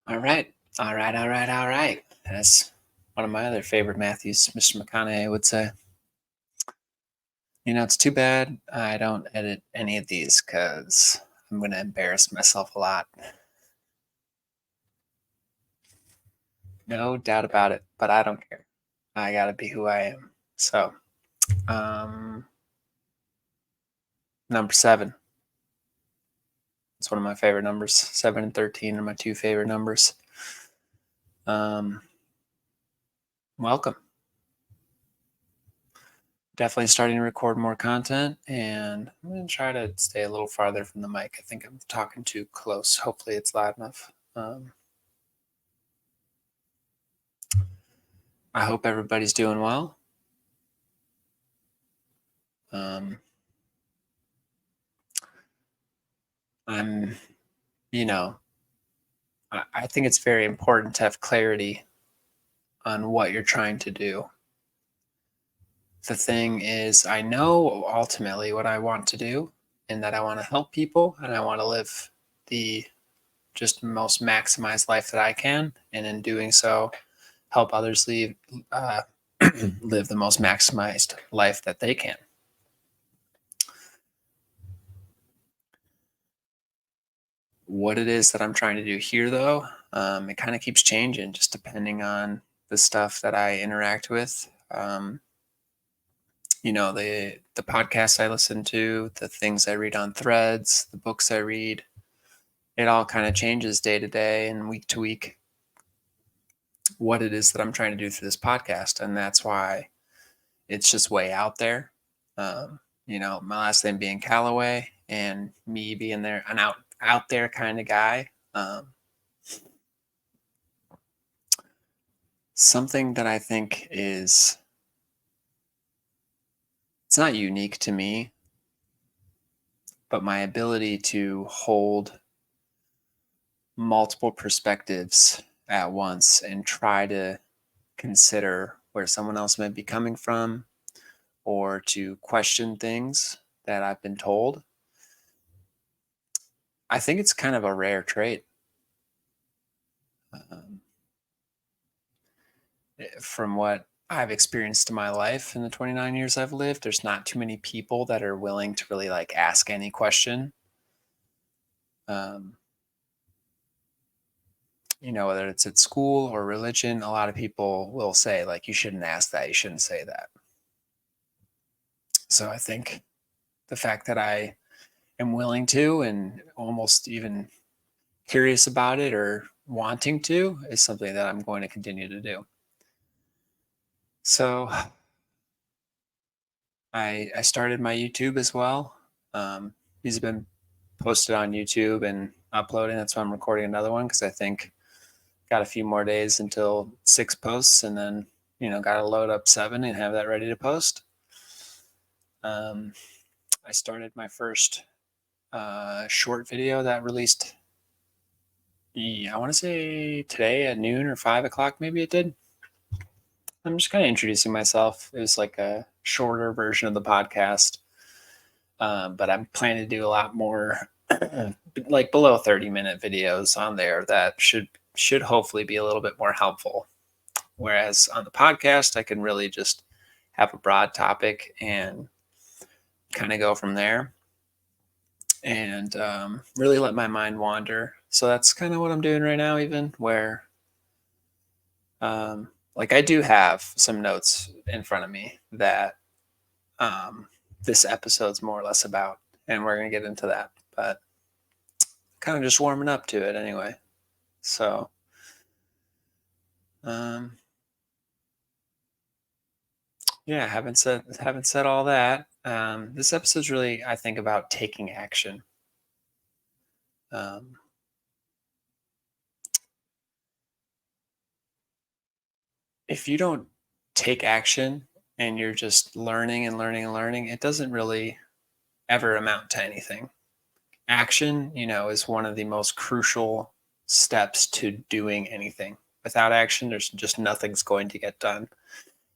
All right. All right. All right. All right. That's one of my other favorite Matthews, Mr. McConaughey would say. It's too bad I don't edit any of these because I'm going to embarrass myself a lot. No doubt about it, but I don't care. I got to be who I am. So, um, number seven. It's one of my favorite numbers. 7 and 13 are my two favorite numbers. Um, Welcome. Definitely starting to record more content, and I'm going to try to stay a little farther from the mic. I think I'm talking too close. Hopefully it's loud enough. I hope everybody's doing well. um, I'm you know I think it's very important to have clarity on what you're trying to do. The thing is, I know ultimately what I want to do, and that I want to help people, and I want to live the just most maximized life that I can, and in doing so, help others uh, live the most maximized life that they can. What it is that I'm trying to do here, though, it kind of keeps changing just depending on the stuff that I interact with. The podcasts I listen to, the things I read on threads, the books I read, it all kind of changes day to day and week to week what it is that I'm trying to do through this podcast. And that's why it's just way out there. My last name being Calloway and me being there, an out there kind of guy. Something that I think it's not unique to me, but my ability to hold multiple perspectives at once and try to consider where someone else might be coming from, or to question things that I've been told. I think it's kind of a rare trait. Um, from what I've experienced in my life in the 29 years I've lived, there's not too many people that are willing to really like ask any question. Um, whether it's at school or religion, a lot of people will say, like, you shouldn't ask that, you shouldn't say that. So I think the fact that I am willing to and almost even curious about it or wanting to is something that I'm going to continue to do. So I started my YouTube as well. These have been posted on YouTube and uploading. That's why I'm recording another one, because I think got a few more days until 6 posts, and then got to load up 7 and have that ready to post. I started my first short video that released. I want to say today at noon or 5 o'clock, maybe it did. I'm just kind of introducing myself. It was like a shorter version of the podcast, but I'm planning to do a lot more, like below 30-minute videos on there that should hopefully be a little bit more helpful. Whereas on the podcast, I can really just have a broad topic and kind of go from there, and really let my mind wander. So that's kind of what I'm doing right now, even where like I do have some notes in front of me that this episode's more or less about, and we're going to get into that, but kind of just warming up to it anyway. So, yeah, haven't said all that. This episode's really, I think, about taking action. Um, if you don't take action and you're just learning and learning and learning, it doesn't really ever amount to anything. Action, is one of the most crucial steps to doing anything. Without action, there's just nothing's going to get done.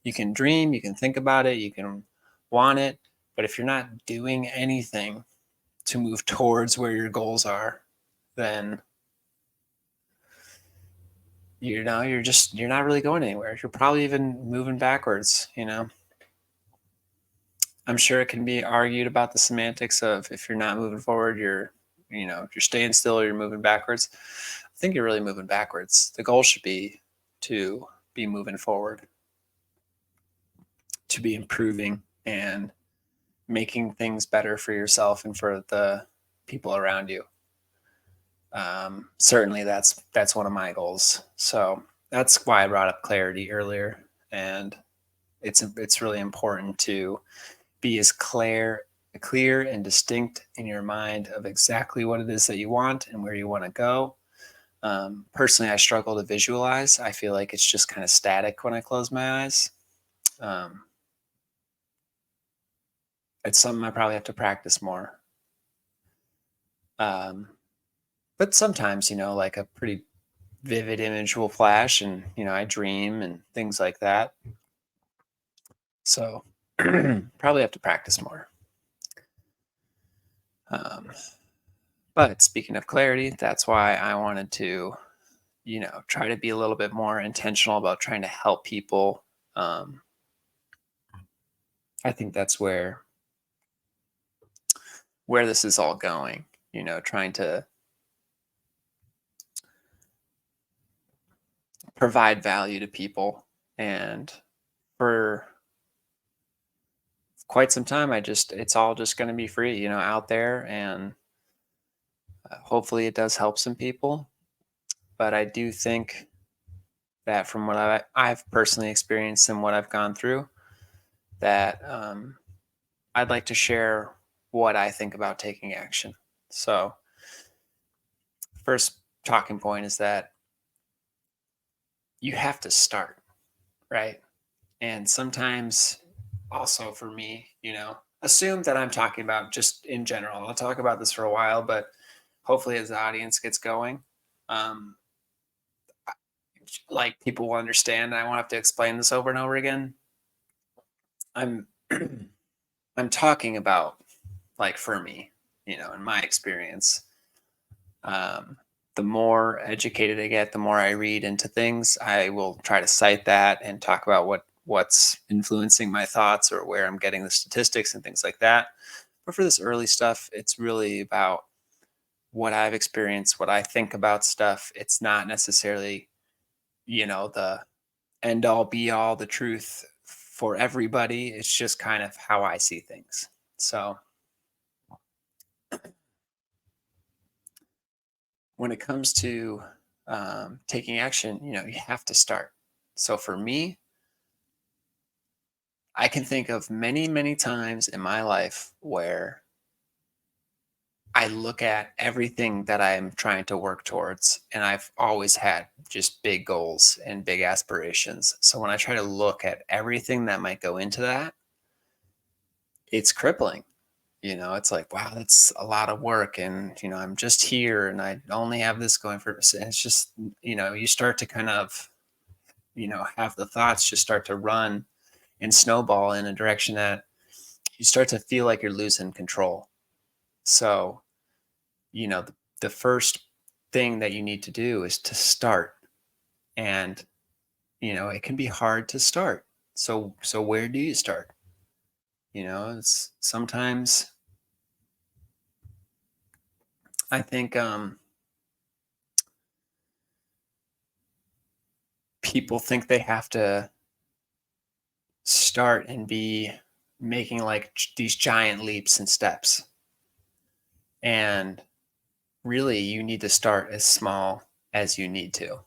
You can dream, you can think about it, you can want it, But if you're not doing anything to move towards where your goals are, then you're not really going anywhere. You're probably even moving backwards. I'm sure it can be argued about the semantics of if you're not moving forward, you're staying still or you're moving backwards. I think you're really moving backwards. The goal should be to be moving forward, to be improving and making things better for yourself and for the people around you. Certainly that's one of my goals. So that's why I brought up clarity earlier. And it's really important to be as clear and distinct in your mind of exactly what it is that you want and where you want to go. Personally, I struggle to visualize. I feel like it's just kind of static when I close my eyes. Um, it's something I probably have to practice more. Um, but sometimes, like a pretty vivid image will flash and, I dream and things like that. So probably have to practice more. Um, but speaking of clarity, that's why I wanted to, try to be a little bit more intentional about trying to help people. Um, I think that's where this is all going, trying to provide value to people. And for quite some time, it's all just going to be free, out there. And hopefully it does help some people. But I do think that from what I've personally experienced and what I've gone through, that I'd like to share what I think about taking action. So, first talking point is that you have to start, right? And sometimes, also for me, assume that I'm talking about just in general. I'll talk about this for a while, but hopefully, as the audience gets going, um, like people will understand. I won't have to explain this over and over again. I'm I'm talking about like for me, in my experience. Um, the more educated I get, the more I read into things, I will try to cite that and talk about what's influencing my thoughts or where I'm getting the statistics and things like that. But for this early stuff, it's really about what I've experienced, what I think about stuff. It's not necessarily, the end all be all, the truth for everybody. It's just kind of how I see things. So when it comes to taking action, you have to start. So for me, I can think of many, many times in my life where I look at everything that I'm trying to work towards, and I've always had just big goals and big aspirations. So when I try to look at everything that might go into that, it's crippling. It's like, wow, that's a lot of work. And, I'm just here and I only have this going for us. And it's just, you start to kind of, have the thoughts just start to run and snowball in a direction that you start to feel like you're losing control. So, the first thing that you need to do is to start. And, it can be hard to start. So where do you start? It's sometimes I think people think they have to start and be making like these giant leaps and steps. And really, you need to start as small as you need to.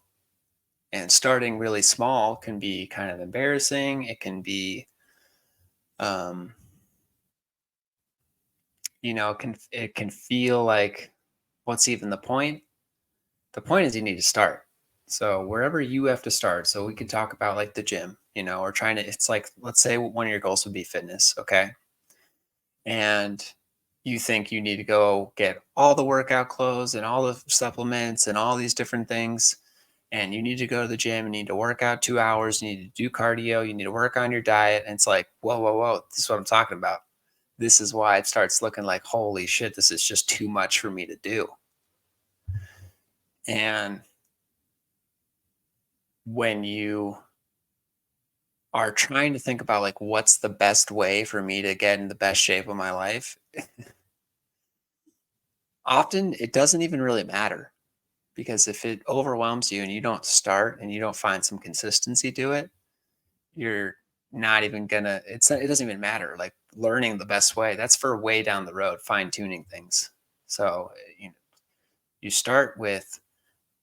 And starting really small can be kind of embarrassing. It can be, um, it can feel like, what's even the point? The point is you need to start. So wherever you have to start. So we could talk about like the gym, or trying to. It's like, let's say one of your goals would be fitness. Okay, and you think you need to go get all the workout clothes and all the supplements and all these different things, and you need to go to the gym, you need to work out 2 hours, you need to do cardio, you need to work on your diet. And it's like, whoa, whoa, whoa, this is what I'm talking about. this is why it starts looking like, holy shit, this is just too much for me to do. And when you are trying to think about like what's the best way for me to get in the best shape of my life, often it doesn't even really matter, because if it overwhelms you and you don't start and you don't find some consistency to it, you're not even gonna it doesn't even matter. Like learning the best way, that's for way down the road, fine tuning things. So you start with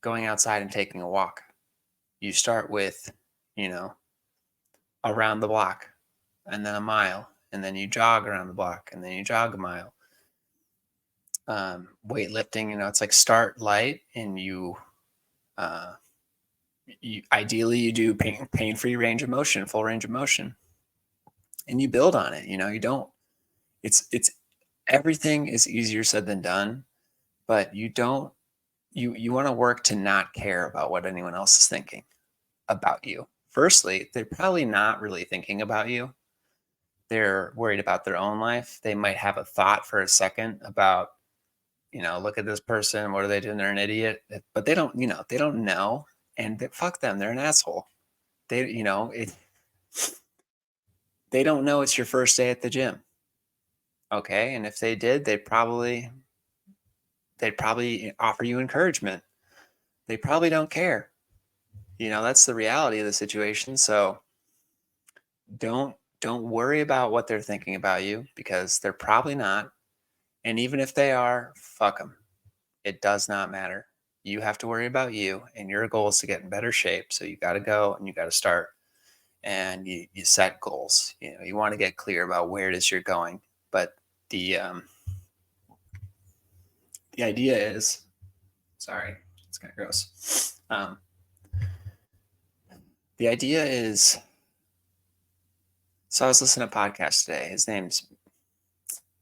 going outside and taking a walk. You start with, you know, around the block and then a mile, and then you jog around the block and then you jog a mile. Weightlifting, it's like start light, and uh, you ideally you do pain free range of motion, full range of motion, and you build on it. You don't. It's everything is easier said than done, but you don't. You want to work to not care about what anyone else is thinking about you. Firstly, they're probably not really thinking about you. They're worried about their own life. They might have a thought for a second about, look at this person. What are they doing? They're an idiot. But they don't, they don't know. And fuck them. They're an asshole. They don't know it's your first day at the gym. Okay. And if they did, they'd probably offer you encouragement. They probably don't care. That's the reality of the situation. So don't worry about what they're thinking about you, because they're probably not. And even if they are, fuck them. It does not matter. You have to worry about you, and your goal is to get in better shape. So you got to go and you got to start, and you set goals. You want to get clear about where it is you're going. But the the idea is, sorry, it's kind of gross. The idea is, so I was listening to a podcast today. His name's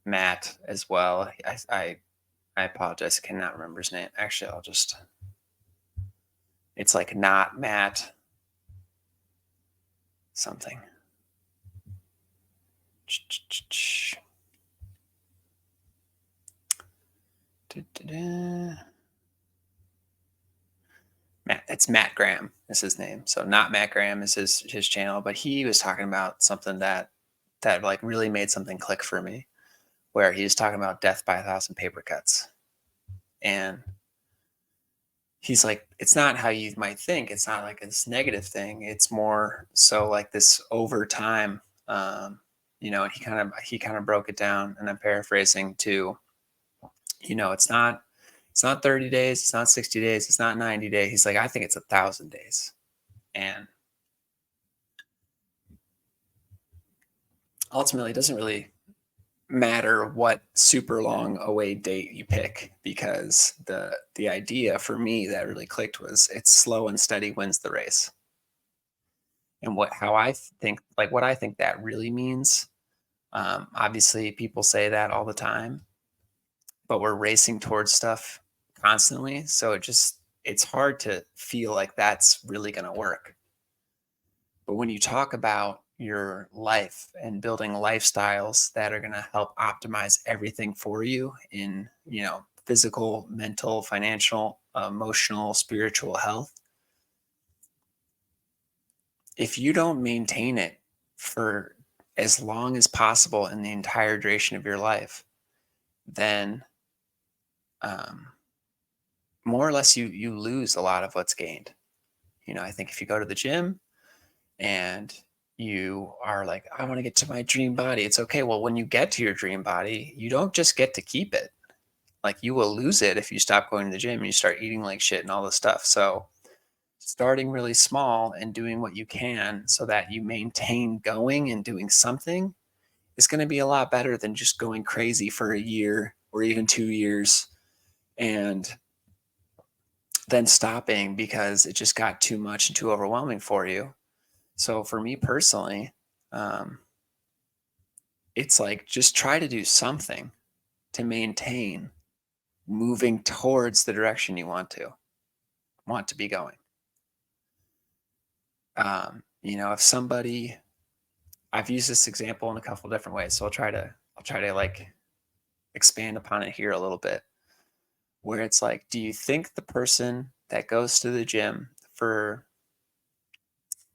Matt as well. I apologize. I cannot remember his name. Actually, it's like not Matt something. It's Matt Graham is his name. So not Matt Graham is his channel, but he was talking about something that like really made something click for me, where he was talking about death by 1,000 paper cuts. And he's like, it's not how you might think. It's not like this negative thing. It's more so like this over time. And he kind of broke it down, and I'm paraphrasing to, it's not 30 days, it's not 60 days, it's not 90 days. He's like, I think it's 1,000 days. And ultimately, it doesn't really matter what super long away date you pick, because the idea for me that really clicked was it's slow and steady wins the race. And what I think that really means. Obviously, people say that all the time, but we're racing towards stuff constantly. So it's hard to feel like that's really going to work. But when you talk about your life and building lifestyles that are going to help optimize everything for you in, physical, mental, financial, emotional, spiritual health, if you don't maintain it for as long as possible in the entire duration of your life, then more or less you lose a lot of what's gained. I think if you go to the gym and you are like, I want to get to my dream body, it's okay. Well, when you get to your dream body, you don't just get to keep it. Like, you will lose it if you stop going to the gym and you start eating like shit and all this stuff. So starting really small and doing what you can so that you maintain going and doing something is going to be a lot better than just going crazy for a year or even 2 years and then stopping because it just got too much and too overwhelming for you. So for me personally, it's like, just try to do something to maintain moving towards the direction you want to be going. If somebody, I've used this example in a couple different ways, so I'll try to like expand upon it here a little bit, where it's like, do you think the person that goes to the gym for,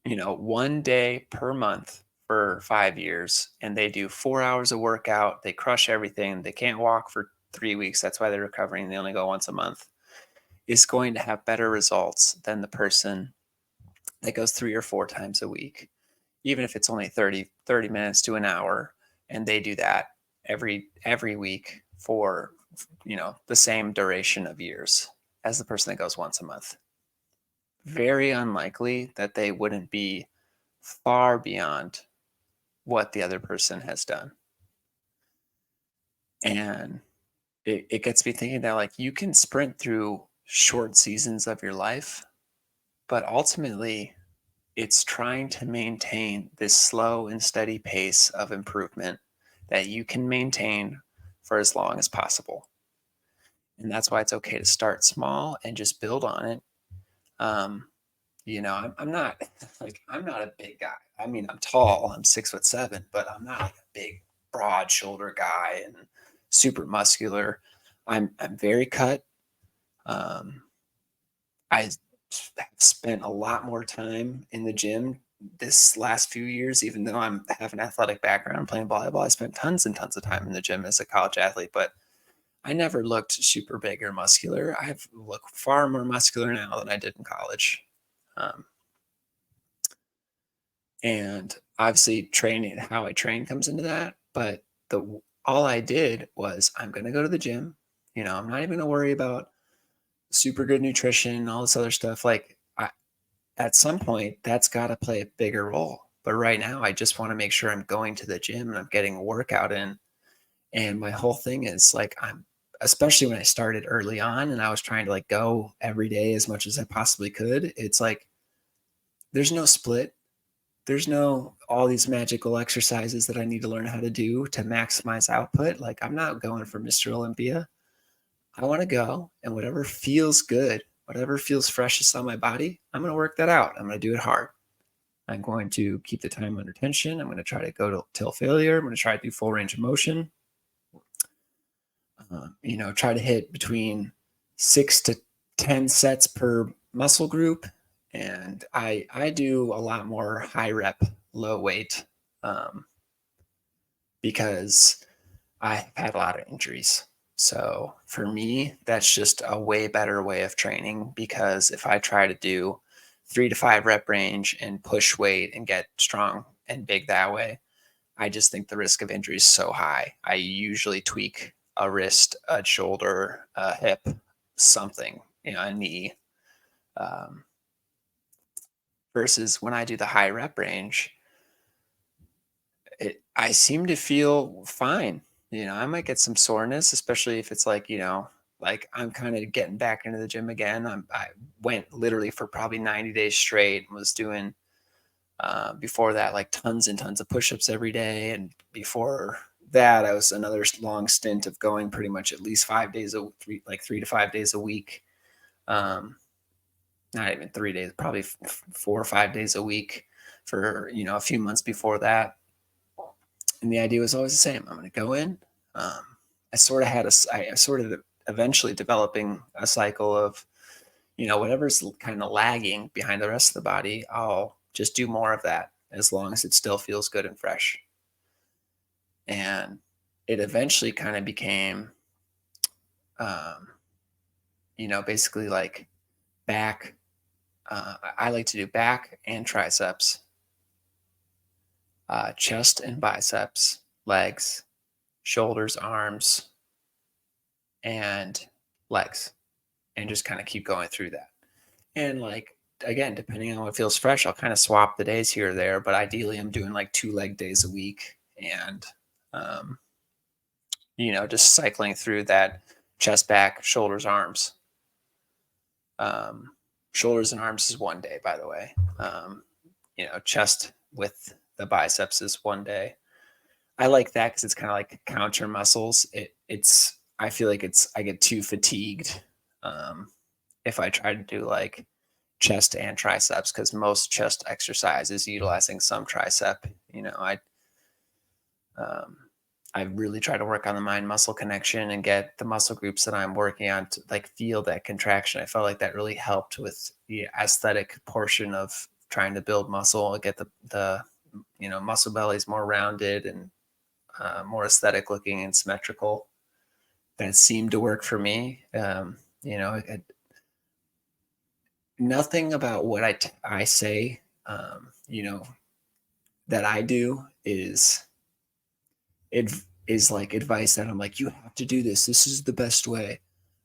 1 day per month for 5 years and they do 4 hours of workout, they crush everything, they can't walk for 3 weeks, that's why they're recovering, they only go once a month, is going to have better results than the person that goes 3 or 4 times a week, even if it's only 30 minutes to an hour, and they do that every week for the same duration of years as the person that goes once a month. Very unlikely that they wouldn't be far beyond what the other person has done. And it gets me thinking that like you can sprint through short seasons of your life, but ultimately it's trying to maintain this slow and steady pace of improvement that you can maintain for as long as possible. And that's why it's okay to start small and just build on it. Um, I'm not like I'm not a big guy. I mean, I'm tall. I'm 6'7", but I'm not like a big, broad shoulder guy and super muscular. I'm very cut. Um, I have spent a lot more time in the gym this last few years, even though have an athletic background playing volleyball. I spent tons and tons of time in the gym as a college athlete, but I never looked super big or muscular. I look far more muscular now than I did in college. Um, and obviously training, how I train comes into that. But all I did was I'm going to go to the gym. I'm not even going to worry about super good nutrition and all this other stuff. Like at some point that's got to play a bigger role. But right now I just want to make sure I'm going to the gym and I'm getting a workout in. And my whole thing is like, especially when I started early on and I was trying to like go every day as much as I possibly could. It's like, there's no split. There's no all these magical exercises that I need to learn how to do to maximize output. Like I'm not going for Mr. Olympia. I want to go and whatever feels good, whatever feels freshest on my body, I'm going to work that out. I'm going to do it hard. I'm going to keep the time under tension. I'm going to try to go till failure. I'm going to try to do full range of motion. Try to hit between 6 to 10 sets per muscle group. And I do a lot more high rep, low weight because I've had a lot of injuries. So for me, that's just a way better way of training because if I try to do 3 to 5 rep range and push weight and get strong and big that way, I just think the risk of injury is so high. I usually tweak a wrist, a shoulder, a hip, something, a knee. Versus when I do the high rep range, I seem to feel fine. I might get some soreness, especially if it's like I'm kind of getting back into the gym again. I went literally for probably 90 days straight and was doing before that like tons and tons of push-ups every day, and before that I was another long stint of going pretty much at least 5 days a week, like 3 to 5 days a week. Not even 3 days, probably 4 or 5 days a week for a few months before that. And the idea was always the same. I'm going to go in. I sort of eventually developing a cycle of whatever's kind of lagging behind the rest of the body, I'll just do more of that as long as it still feels good and fresh. And it eventually kind of became, basically like back. I like to do back and triceps, chest and biceps, legs, shoulders, arms, and legs, and just kind of keep going through that. And like, again, depending on what feels fresh, I'll kind of swap the days here or there, but ideally I'm doing like 2 leg days a week and, just cycling through that chest, back, shoulders, arms. Shoulders and arms is 1 day, by the way. Chest with the biceps is 1 day. I like that because it's kind of like counter muscles. I feel like I get too fatigued if I try to do like chest and triceps, because most chest exercise is utilizing some tricep. I really try to work on the mind muscle connection and get the muscle groups that I'm working on to like feel that contraction. I felt like that really helped with the aesthetic portion of trying to build muscle, get the muscle bellies more rounded and more aesthetic looking and symmetrical. That seemed to work for me. Nothing about what I say, that I do is like advice that I'm like, you have to do this. This is the best way.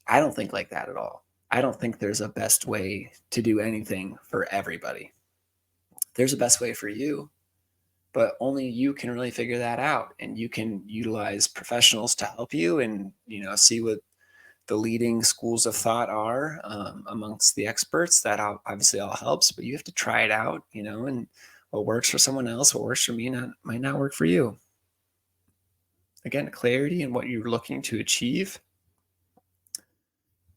I don't think like that at all. I don't think there's a best way to do anything for everybody. There's a best way for you, but only you can really figure that out. And you can utilize professionals to help you and, see what the leading schools of thought are amongst the experts. That obviously all helps, but you have to try it out, and what works for someone else, what works for me might not work for you. Again, clarity in what you're looking to achieve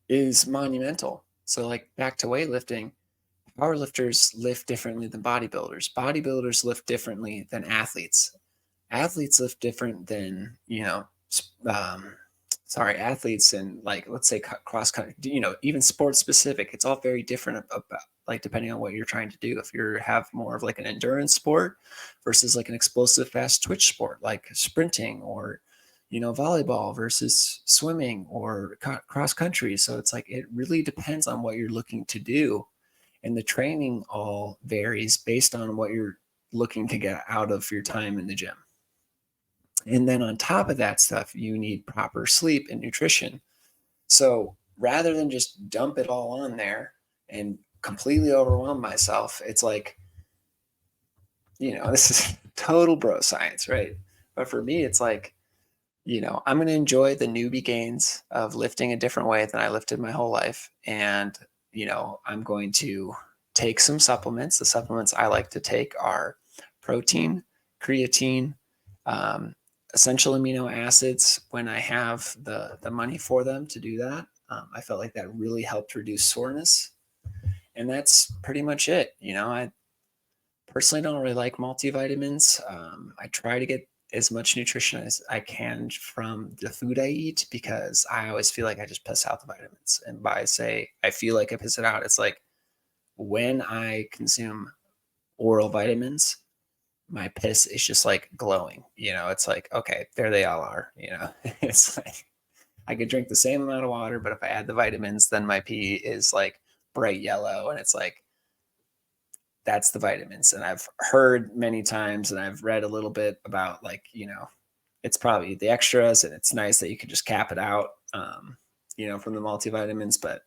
is monumental. So, like back to weightlifting, powerlifters lift differently than bodybuilders. Bodybuilders lift differently than athletes. Athletes lift different than, athletes and like, let's say cross country, even sports specific. It's all very different about like depending on what you're trying to do. If you have more of like an endurance sport versus like an explosive fast twitch sport, like sprinting or, volleyball versus swimming or cross country. So it's like, it really depends on what you're looking to do. And the training all varies based on what you're looking to get out of your time in the gym. And then on top of that stuff, you need proper sleep and nutrition. So rather than just dump it all on there and completely overwhelm myself, it's like, this is total bro science, right? But for me, it's like, I'm going to enjoy the newbie gains of lifting a different way than I lifted my whole life. And, I'm going to take some supplements. The supplements I like to take are protein, creatine, um, essential amino acids when I have the money for them to do that. I felt like that really helped reduce soreness. And that's pretty much it. I personally don't really like multivitamins. I try to get as much nutrition as I can from the food I eat because I always feel like I just piss out the vitamins. And by say I feel like I piss it out, it's like when I consume oral vitamins, my piss is just like glowing. It's like, okay, there they all are. It's like I could drink the same amount of water, but if I add the vitamins, then my pee is like bright yellow. And it's like, that's the vitamins. And I've heard many times and I've read a little bit about like, it's probably the extras and it's nice that you can just cap it out, from the multivitamins. But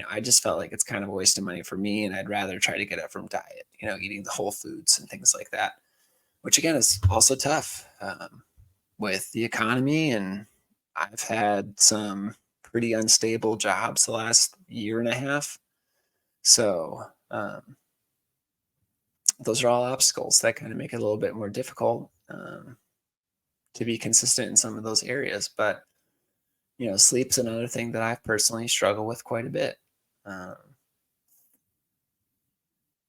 I just felt like it's kind of a waste of money for me. And I'd rather try to get it from diet, eating the whole foods and things like that, which again is also tough with the economy. And I've had some pretty unstable jobs the last year and a half. So, those are all obstacles that kind of make it a little bit more difficult to be consistent in some of those areas. But sleep's another thing that I've personally struggled with quite a bit. Um,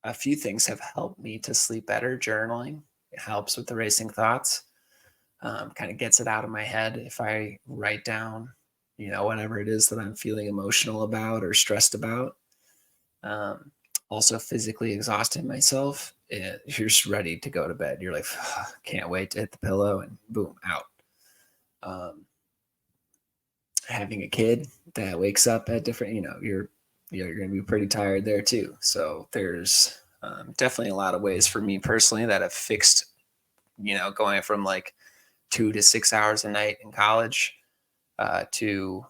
a few things have helped me to sleep better. Journaling, it helps with the racing thoughts. Kind of gets it out of my head if I write down, whatever it is that I'm feeling emotional about or stressed about. Also physically exhausting myself, you're just ready to go to bed. You're like, can't wait to hit the pillow and boom, out. Having a kid that wakes up at different, you're going to be pretty tired there too. So there's definitely a lot of ways for me personally that have fixed, going from like 2 to 6 hours a night in college to,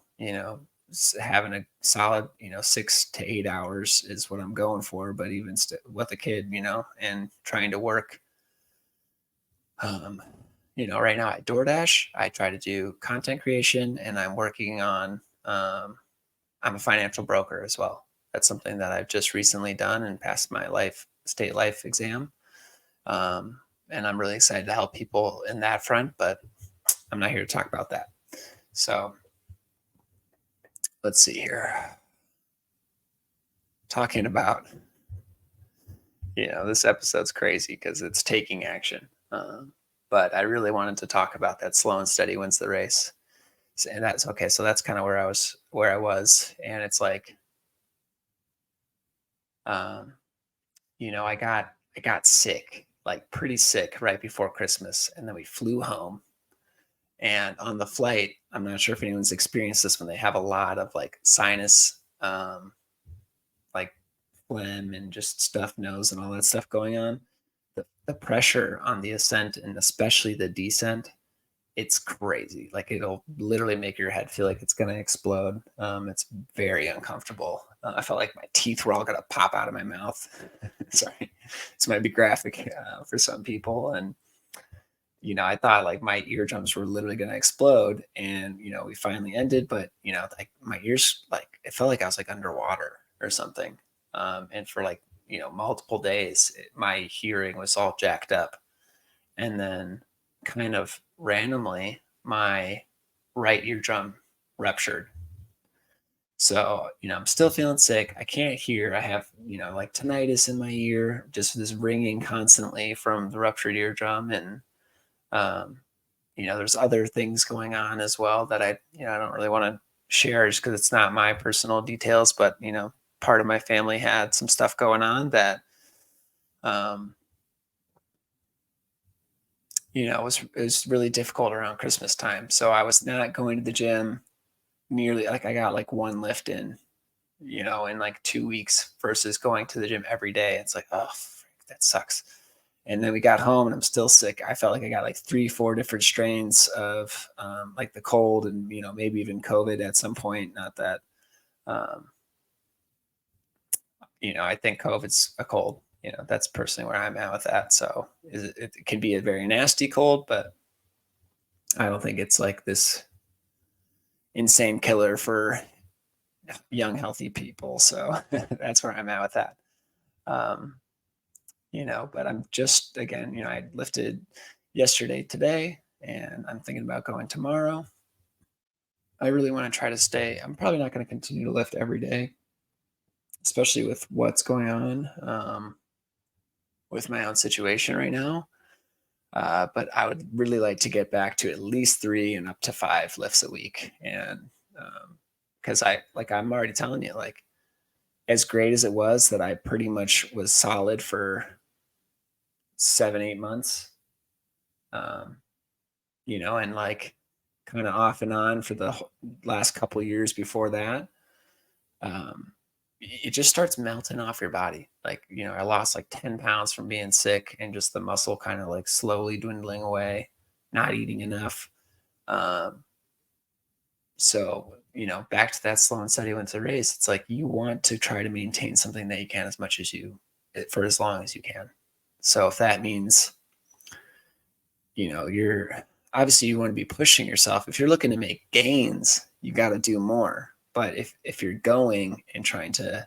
having a solid, 6 to 8 hours is what I'm going for. But even with a kid, and trying to work, right now at DoorDash, I try to do content creation and I'm working on, I'm a financial broker as well. That's something that I've just recently done and passed my state life exam. And I'm really excited to help people in that front, but I'm not here to talk about that. So let's see here. Talking about, this episode's crazy because it's taking action. but I really wanted to talk about that slow and steady wins the race. And that's okay. So that's kind of where I was. And it's like, um, I got sick, like pretty sick right before Christmas. And then we flew home. And on the flight, I'm not sure if anyone's experienced this when they have a lot of like sinus, like phlegm and just stuffed nose and all that stuff going on. The pressure on the ascent and especially the descent, it's crazy. Like it'll literally make your head feel like it's going to explode. It's very uncomfortable. I felt like my teeth were all going to pop out of my mouth. Sorry, this might be graphic for some people. And I thought like my eardrums were literally going to explode. And we finally ended, but like my ears, like it felt like I was like underwater or something. And for like multiple days, my hearing was all jacked up. And then kind of randomly, my right eardrum ruptured. So, I'm still feeling sick. I can't hear. I have, like tinnitus in my ear, just this ringing constantly from the ruptured eardrum. And, um, there's other things going on as well that I don't really want to share just because it's not my personal details, but, part of my family had some stuff going on that, um, it was really difficult around Christmas time. So I was not going to the gym nearly like I got like one lift in like 2 weeks versus going to the gym every day. It's like, oh, frick, that sucks. And then we got home and I'm still sick. I felt like I got like 3, 4 different strains of like the cold and, maybe even COVID at some point. Not that, um, I think COVID's a cold. That's personally where I'm at with that. So it can be a very nasty cold, but I don't think it's like this insane killer for young, healthy people. So that's where I'm at with that. Um, but I'm just, again, I lifted yesterday, today, and I'm thinking about going tomorrow. I really want to try to stay. I'm probably not going to continue to lift every day, especially with what's going on with my own situation right now. But I would really like to get back to at least 3 and up to 5 lifts a week. And because I'm already telling you, like, as great as it was that I pretty much was solid for 7, 8 months, um, and like kind of off and on for the last couple years before that, um, it just starts melting off your body. Like, I lost like 10 pounds from being sick and just the muscle kind of like slowly dwindling away, not eating enough. Um, so, back to that slow and steady wins the race. It's like you want to try to maintain something that you can as much as for as long as you can. So if that means, you're obviously you want to be pushing yourself. If you're looking to make gains, you got to do more. But if you're going and trying to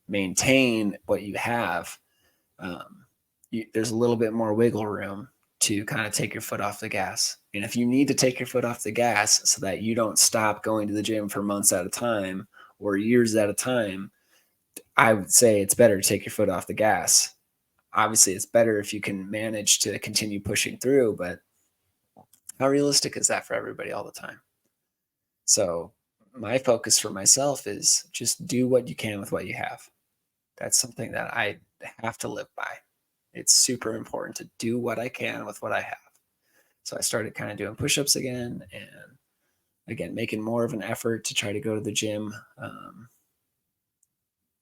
maintain what you have, there's a little bit more wiggle room to kind of take your foot off the gas. And if you need to take your foot off the gas so that you don't stop going to the gym for months at a time or years at a time, I would say it's better to take your foot off the gas. Obviously, it's better if you can manage to continue pushing through, but how realistic is that for everybody all the time? So, my focus for myself is just do what you can with what you have. That's something that I have to live by. It's super important to do what I can with what I have. So I started kind of doing push-ups again, and again making more of an effort to try to go to the gym,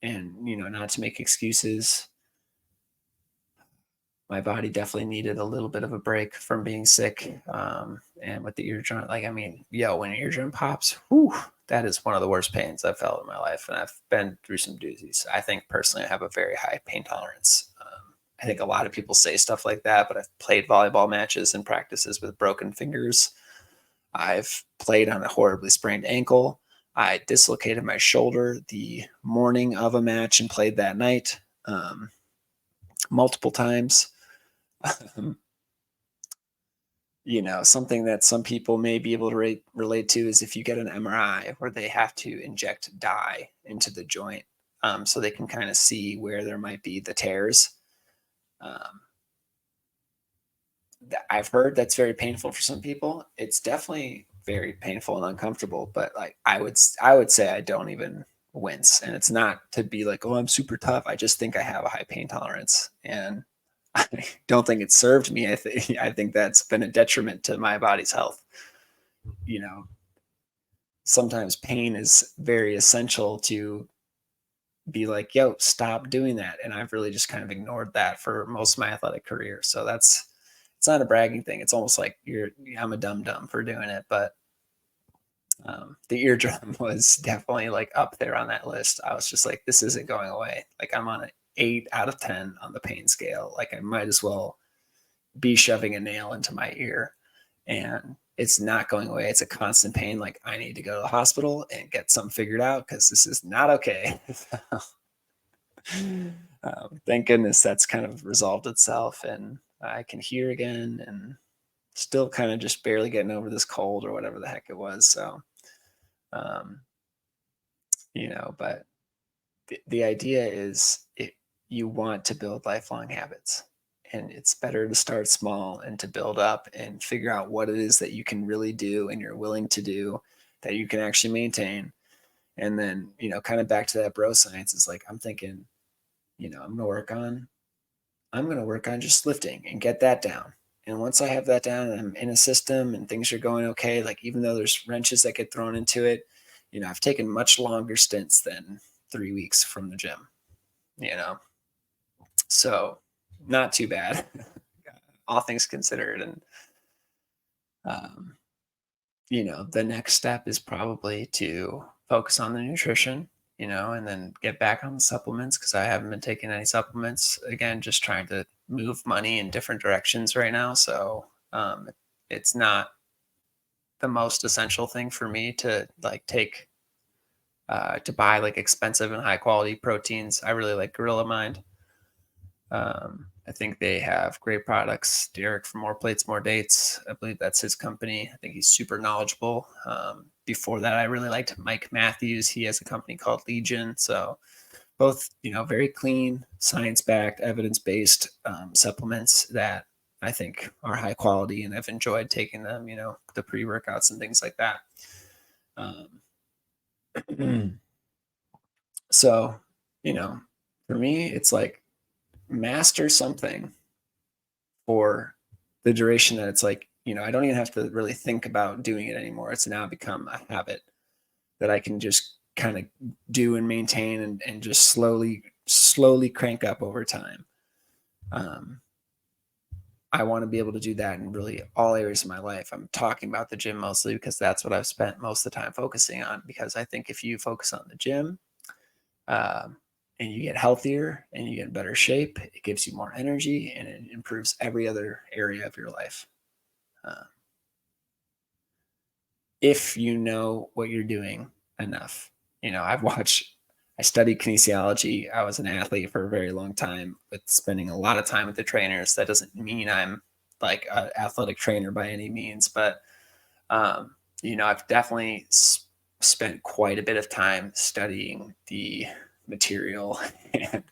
and not to make excuses. My body definitely needed a little bit of a break from being sick, and with the eardrum. Like, I mean, when an eardrum pops, whew, that is one of the worst pains I've felt in my life, and I've been through some doozies. I think personally, I have a very high pain tolerance. I think a lot of people say stuff like that, but I've played volleyball matches and practices with broken fingers. I've played on a horribly sprained ankle. I dislocated my shoulder the morning of a match and played that night, multiple times. Something that some people may be able to relate to is if you get an MRI where they have to inject dye into the joint, so they can kind of see where there might be the tears. Um, I've heard that's very painful for some people. It's definitely very painful and uncomfortable, but like I would say I don't even wince. And it's not to be like, oh, I'm super tough. I just think I have a high pain tolerance. And I don't think it served me. I think that's been a detriment to my body's health. You know, sometimes pain is very essential to be like, yo, stop doing that. And I've really just kind of ignored that for most of my athletic career. So that's it's not a bragging thing. It's almost like I'm a dum dum for doing it. But the eardrum was definitely like up there on that list. I was just like, this isn't going away. Like I'm on an 8 out of 10 on the pain scale. Like I might as well be shoving a nail into my ear, and it's not going away. It's a constant pain. Like I need to go to the hospital and get something figured out because this is not okay. Thank goodness that's kind of resolved itself and I can hear again and still kind of just barely getting over this cold or whatever the heck it was. So, um, but the idea is you want to build lifelong habits, and it's better to start small and to build up and figure out what it is that you can really do and you're willing to do that you can actually maintain. And then, kind of back to that bro science is like, I'm thinking, I'm going to work on just lifting and get that down. And once I have that down and I'm in a system and things are going okay, like even though there's wrenches that get thrown into it, I've taken much longer stints than 3 weeks from the gym, you know? So not too bad, all things considered. And, um, the next step is probably to focus on the nutrition, and then get back on the supplements because I haven't been taking any supplements. Again, just trying to move money in different directions right now. So it's not the most essential thing for me to like take to buy like expensive and high quality proteins. I really like Gorilla Mind. I think they have great products. Derek from More Plates, More Dates, I believe that's his company. I think he's super knowledgeable. Before that, I really liked Mike Matthews. He has a company called Legion. So both, very clean, science-backed, evidence-based supplements that I think are high quality, and I've enjoyed taking them. The pre-workouts and things like that. So, for me, it's like master something for the duration that it's like, I don't even have to really think about doing it anymore. It's now become a habit that I can just kind of do and maintain and just slowly crank up over time. I want to be able to do that in really all areas of my life. I'm talking about the gym mostly because that's what I've spent most of the time focusing on. Because I think if you focus on the gym, um, and you get healthier and you get in better shape, it gives you more energy and it improves every other area of your life. Uh, if you know what you're doing enough. I studied kinesiology. I was an athlete for a very long time, with spending a lot of time with the trainers. That doesn't mean I'm like an athletic trainer by any means, but I've definitely spent quite a bit of time studying the material and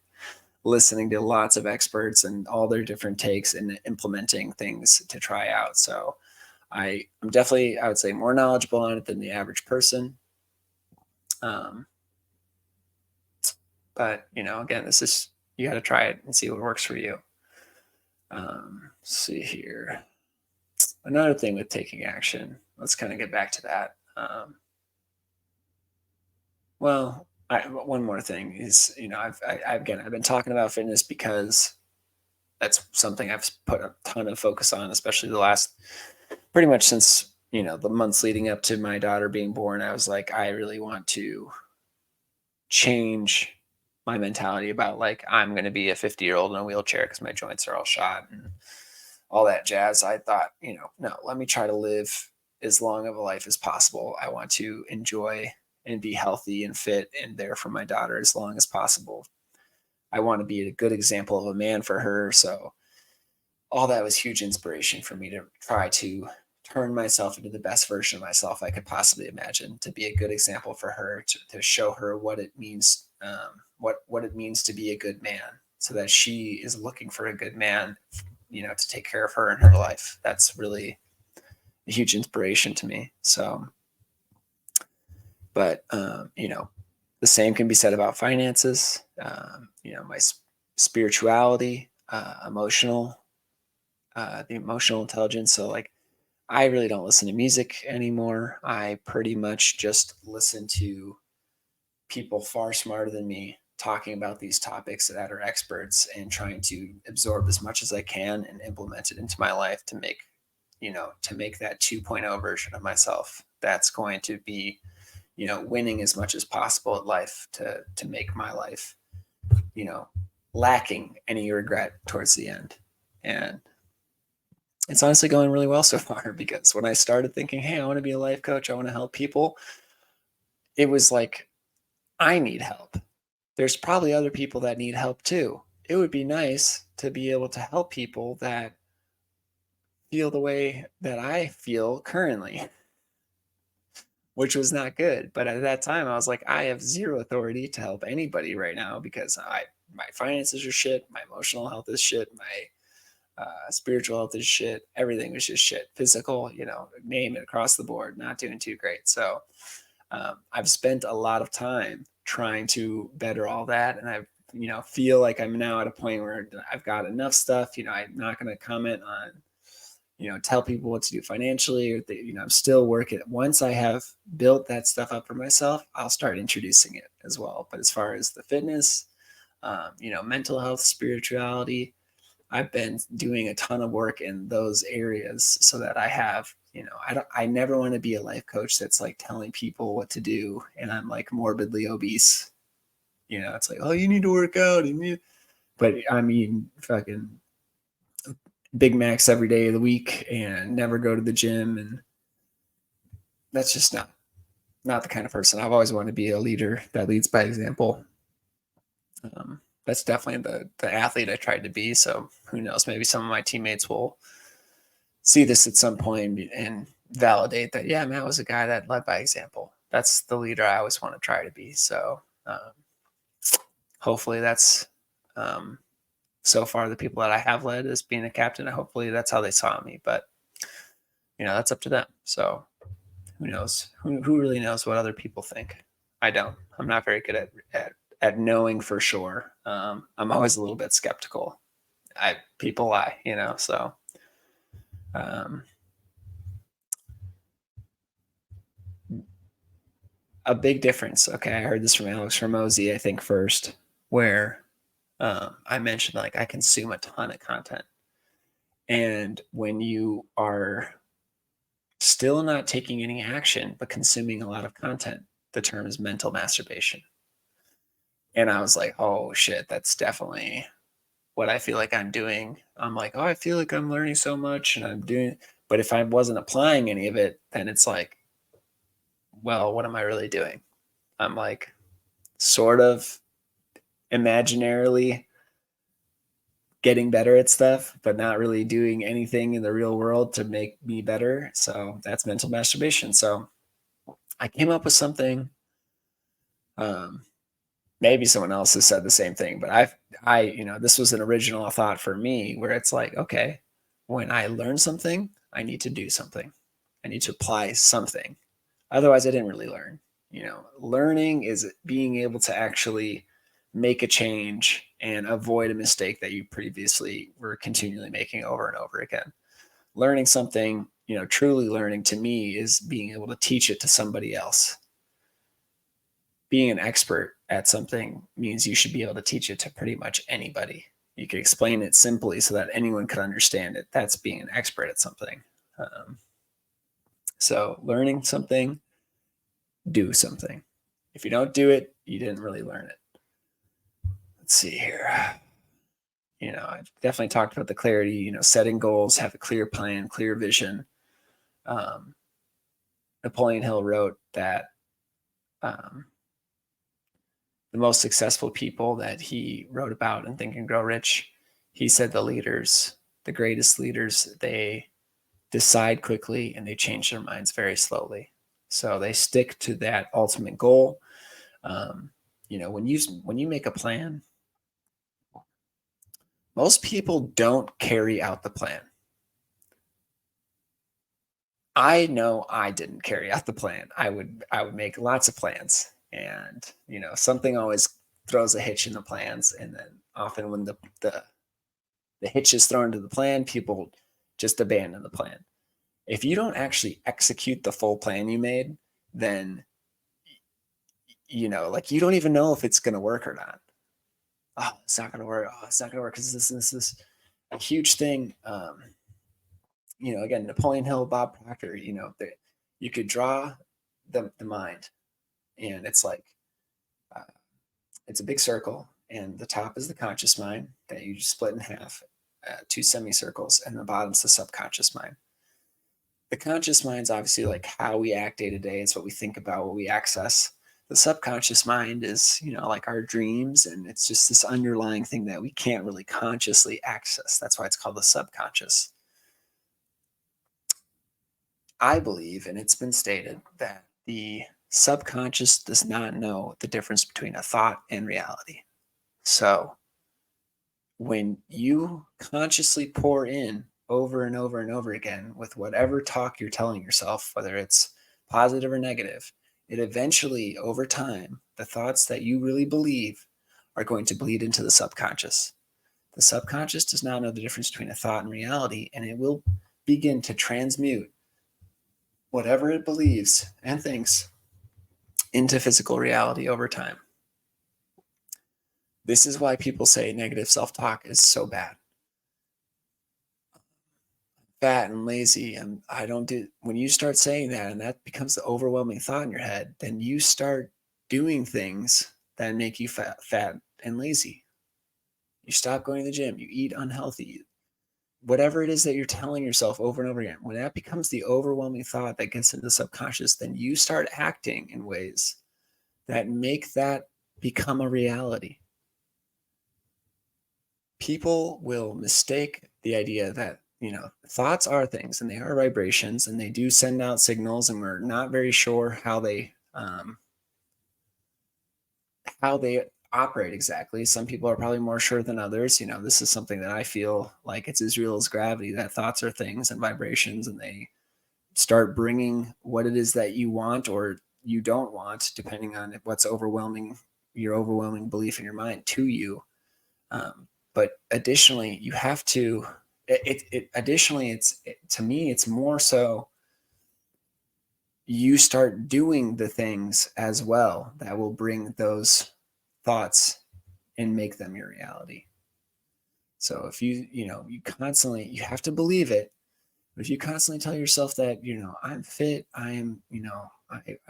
listening to lots of experts and all their different takes and implementing things to try out. So I'm definitely, I would say, more knowledgeable on it than the average person. Um, but again, this is you got to try it and see what works for you. Let's see here. Another thing with taking action. Let's kind of get back to that. One more thing is, again, I've been talking about fitness because that's something I've put a ton of focus on, especially the last pretty much since, the months leading up to my daughter being born. I was like, I really want to change my mentality about like, I'm going to be a 50-year-old in a wheelchair because my joints are all shot and all that jazz. I thought, no, let me try to live as long of a life as possible. I want to enjoy and be healthy and fit and there for my daughter as long as possible. I want to be a good example of a man for her. So all that was huge inspiration for me to try to turn myself into the best version of myself I could possibly imagine, to be a good example for her, to show her what it means, what it means to be a good man, so that she is looking for a good man to take care of her in her life. That's really a huge inspiration to me. So, but, the same can be said about finances, my spirituality, the emotional intelligence. So, like, I really don't listen to music anymore. I pretty much just listen to people far smarter than me talking about these topics that are experts and trying to absorb as much as I can and implement it into my life to make that 2.0 version of myself that's going to be, winning as much as possible at life to make my life, you know, lacking any regret towards the end. And it's honestly going really well so far because when I started thinking, hey, I want to be a life coach, I want to help people, it was like, I need help. There's probably other people that need help too. It would be nice to be able to help people that feel the way that I feel currently, which was not good. But at that time, I was like, I have zero authority to help anybody right now because my finances are shit, my emotional health is shit, my spiritual health is shit, everything was just shit. Physical, name it across the board, not doing too great. So I've spent a lot of time trying to better all that, and I feel like I'm now at a point where I've got enough stuff. I'm not going to comment on tell people what to do financially, or I'm still working. Once I have built that stuff up for myself, I'll start introducing it as well. But as far as the fitness, mental health, spirituality, I've been doing a ton of work in those areas so that I have, I never want to be a life coach that's like telling people what to do and I'm like morbidly obese. It's like, oh, you need to work out. But I mean, fucking Big Macs every day of the week and never go to the gym. And that's just not the kind of person I've always wanted to be. A leader that leads by example. That's definitely the athlete I tried to be. So who knows? Maybe some of my teammates will see this at some point and validate that. Yeah, Matt was a guy that led by example. That's the leader I always want to try to be. So hopefully that's so far the people that I have led as being a captain. Hopefully that's how they saw me. But that's up to them. So who knows? Who really knows what other people think? I don't. I'm not very good at knowing for sure. I'm always a little bit skeptical. People lie, so a big difference. Okay, I heard this from Alex Ramosi, I think first, where I mentioned like I consume a ton of content, and when you are still not taking any action but consuming a lot of content, the term is mental masturbation. And I was like, oh shit, that's definitely what I feel like I'm doing. I'm like, oh, I feel like I'm learning so much and I'm doing, but if I wasn't applying any of it, then it's like, well, what am I really doing? I'm like sort of imaginarily getting better at stuff, but not really doing anything in the real world to make me better. So that's mental masturbation. So I came up with something. Um, Maybe someone else has said the same thing, but this was an original thought for me where it's like, okay, when I learn something, I need to do something. I need to apply something. Otherwise, I didn't really learn. Learning is being able to actually make a change and avoid a mistake that you previously were continually making over and over again. Learning something, truly learning to me is being able to teach it to somebody else. Being an expert at something means you should be able to teach it to pretty much anybody. You can explain it simply so that anyone could understand it. That's being an expert at something. So learning something, do something. If you don't do it, you didn't really learn it. Let's see here. I've definitely talked about the clarity, setting goals, have a clear plan, clear vision. Napoleon Hill wrote that the most successful people that he wrote about in Think and Grow Rich, he said the greatest leaders, they decide quickly and they change their minds very slowly. So they stick to that ultimate goal. When you make a plan, Most people don't carry out the plan. I know I didn't carry out the plan. I would make lots of plans, and something always throws a hitch in the plans, and then often when the hitch is thrown into the plan, people just abandon the plan. If you don't actually execute the full plan you made, then like you don't even know if it's going to work or not. Oh, it's not going to work. Oh, it's not going to work because this a huge thing. Again, Napoleon Hill, Bob Proctor. You could draw the mind, and it's like uh, it's a big circle, and the top is the conscious mind that you just split in half, two semicircles, and the bottom's the subconscious mind. The conscious mind's obviously like how we act day to day. It's what we think about, what we access. The subconscious mind is, like our dreams, and it's just this underlying thing that we can't really consciously access. That's why it's called the subconscious. I believe, and it's been stated, that the subconscious does not know the difference between a thought and reality. So when you consciously pour in over and over and over again with whatever talk you're telling yourself, whether it's positive or negative, it eventually, over time, the thoughts that you really believe are going to bleed into the subconscious. The subconscious does not know the difference between a thought and reality, and it will begin to transmute whatever it believes and thinks into physical reality over time. This is why people say negative self-talk is so bad. Fat and lazy, and I don't do. When you start saying that, and that becomes the overwhelming thought in your head, then you start doing things that make you fat and lazy. You stop going to the gym. You eat unhealthy. Whatever it is that you're telling yourself over and over again, when that becomes the overwhelming thought that gets into the subconscious, then you start acting in ways that make that become a reality. People will mistake the idea that thoughts are things, and they are vibrations, and they do send out signals, and we're not very sure how they operate exactly. Some people are probably more sure than others. This is something that I feel like it's Israel's gravity, that thoughts are things and vibrations, and they start bringing what it is that you want or you don't want, depending on what's overwhelming your overwhelming belief in your mind to you. But additionally, you have to. Additionally, to me, it's more so you start doing the things as well that will bring those thoughts and make them your reality. So if you constantly, you have to believe it. But if you constantly tell yourself that, I'm fit, I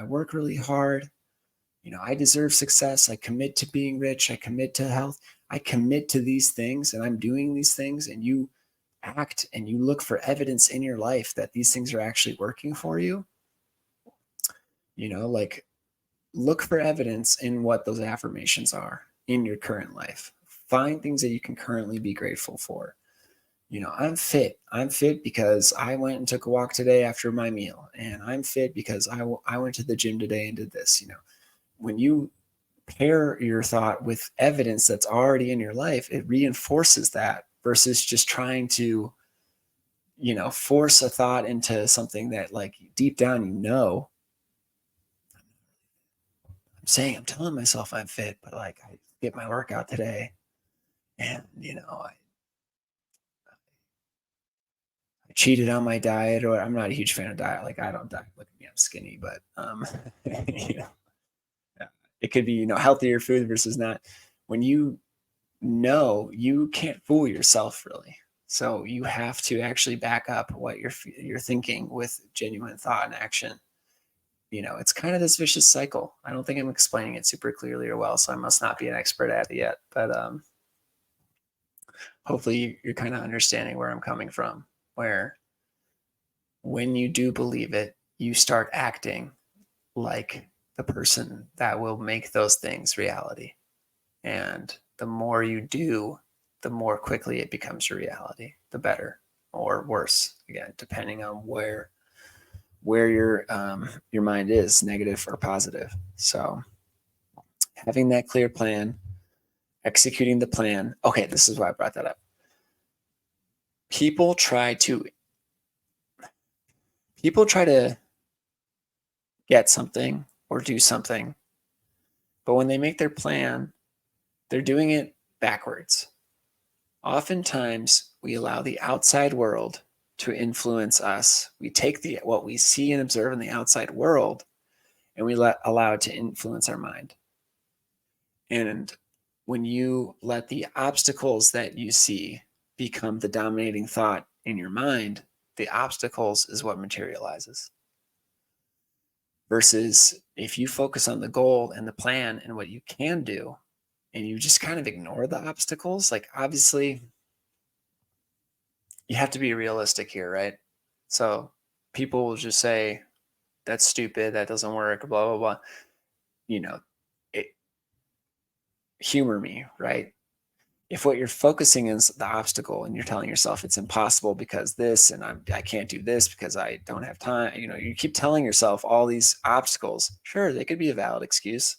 work really hard, I deserve success, I commit to being rich, I commit to health, I commit to these things, and I'm doing these things, and you act and you look for evidence in your life that these things are actually working for you, like look for evidence in what those affirmations are in your current life. Find things that you can currently be grateful for. I'm fit. I'm fit because I went and took a walk today after my meal. And I'm fit because I went to the gym today and did this. When you pair your thought with evidence that's already in your life, it reinforces that versus just trying to, force a thought into something that like deep down, I'm telling myself I'm fit, but like I get my workout today and, I cheated on my diet, or I'm not a huge fan of diet. Like I don't diet. Look at me, I'm skinny, but you know, it could be healthier food versus not. When you can't fool yourself really. So you have to actually back up what you're thinking with genuine thought and action. It's kind of this vicious cycle. I don't think I'm explaining it super clearly or well, so I must not be an expert at it yet. But hopefully you're kind of understanding where I'm coming from, where when you do believe it, you start acting like the person that will make those things reality. And the more you do, the more quickly it becomes your reality, the better or worse, again, depending on where your mind is, negative or positive. So having that clear plan, executing the plan. Okay, this is why I brought that up. people try to people try to get something or do something, but when they make their plan, they're doing it backwards. Oftentimes, we allow the outside world to influence us. We take what we see and observe in the outside world, and we allow it to influence our mind. And when you let the obstacles that you see become the dominating thought in your mind, the obstacles is what materializes. Versus if you focus on the goal and the plan and what you can do, and you just kind of ignore the obstacles, like obviously you have to be realistic here, right? So people will just say, that's stupid, that doesn't work, blah, blah, blah. You know, it, humor me, right? If what you're focusing is the obstacle and you're telling yourself it's impossible because this, and I can't do this because I don't have time, you keep telling yourself all these obstacles. Sure, they could be a valid excuse.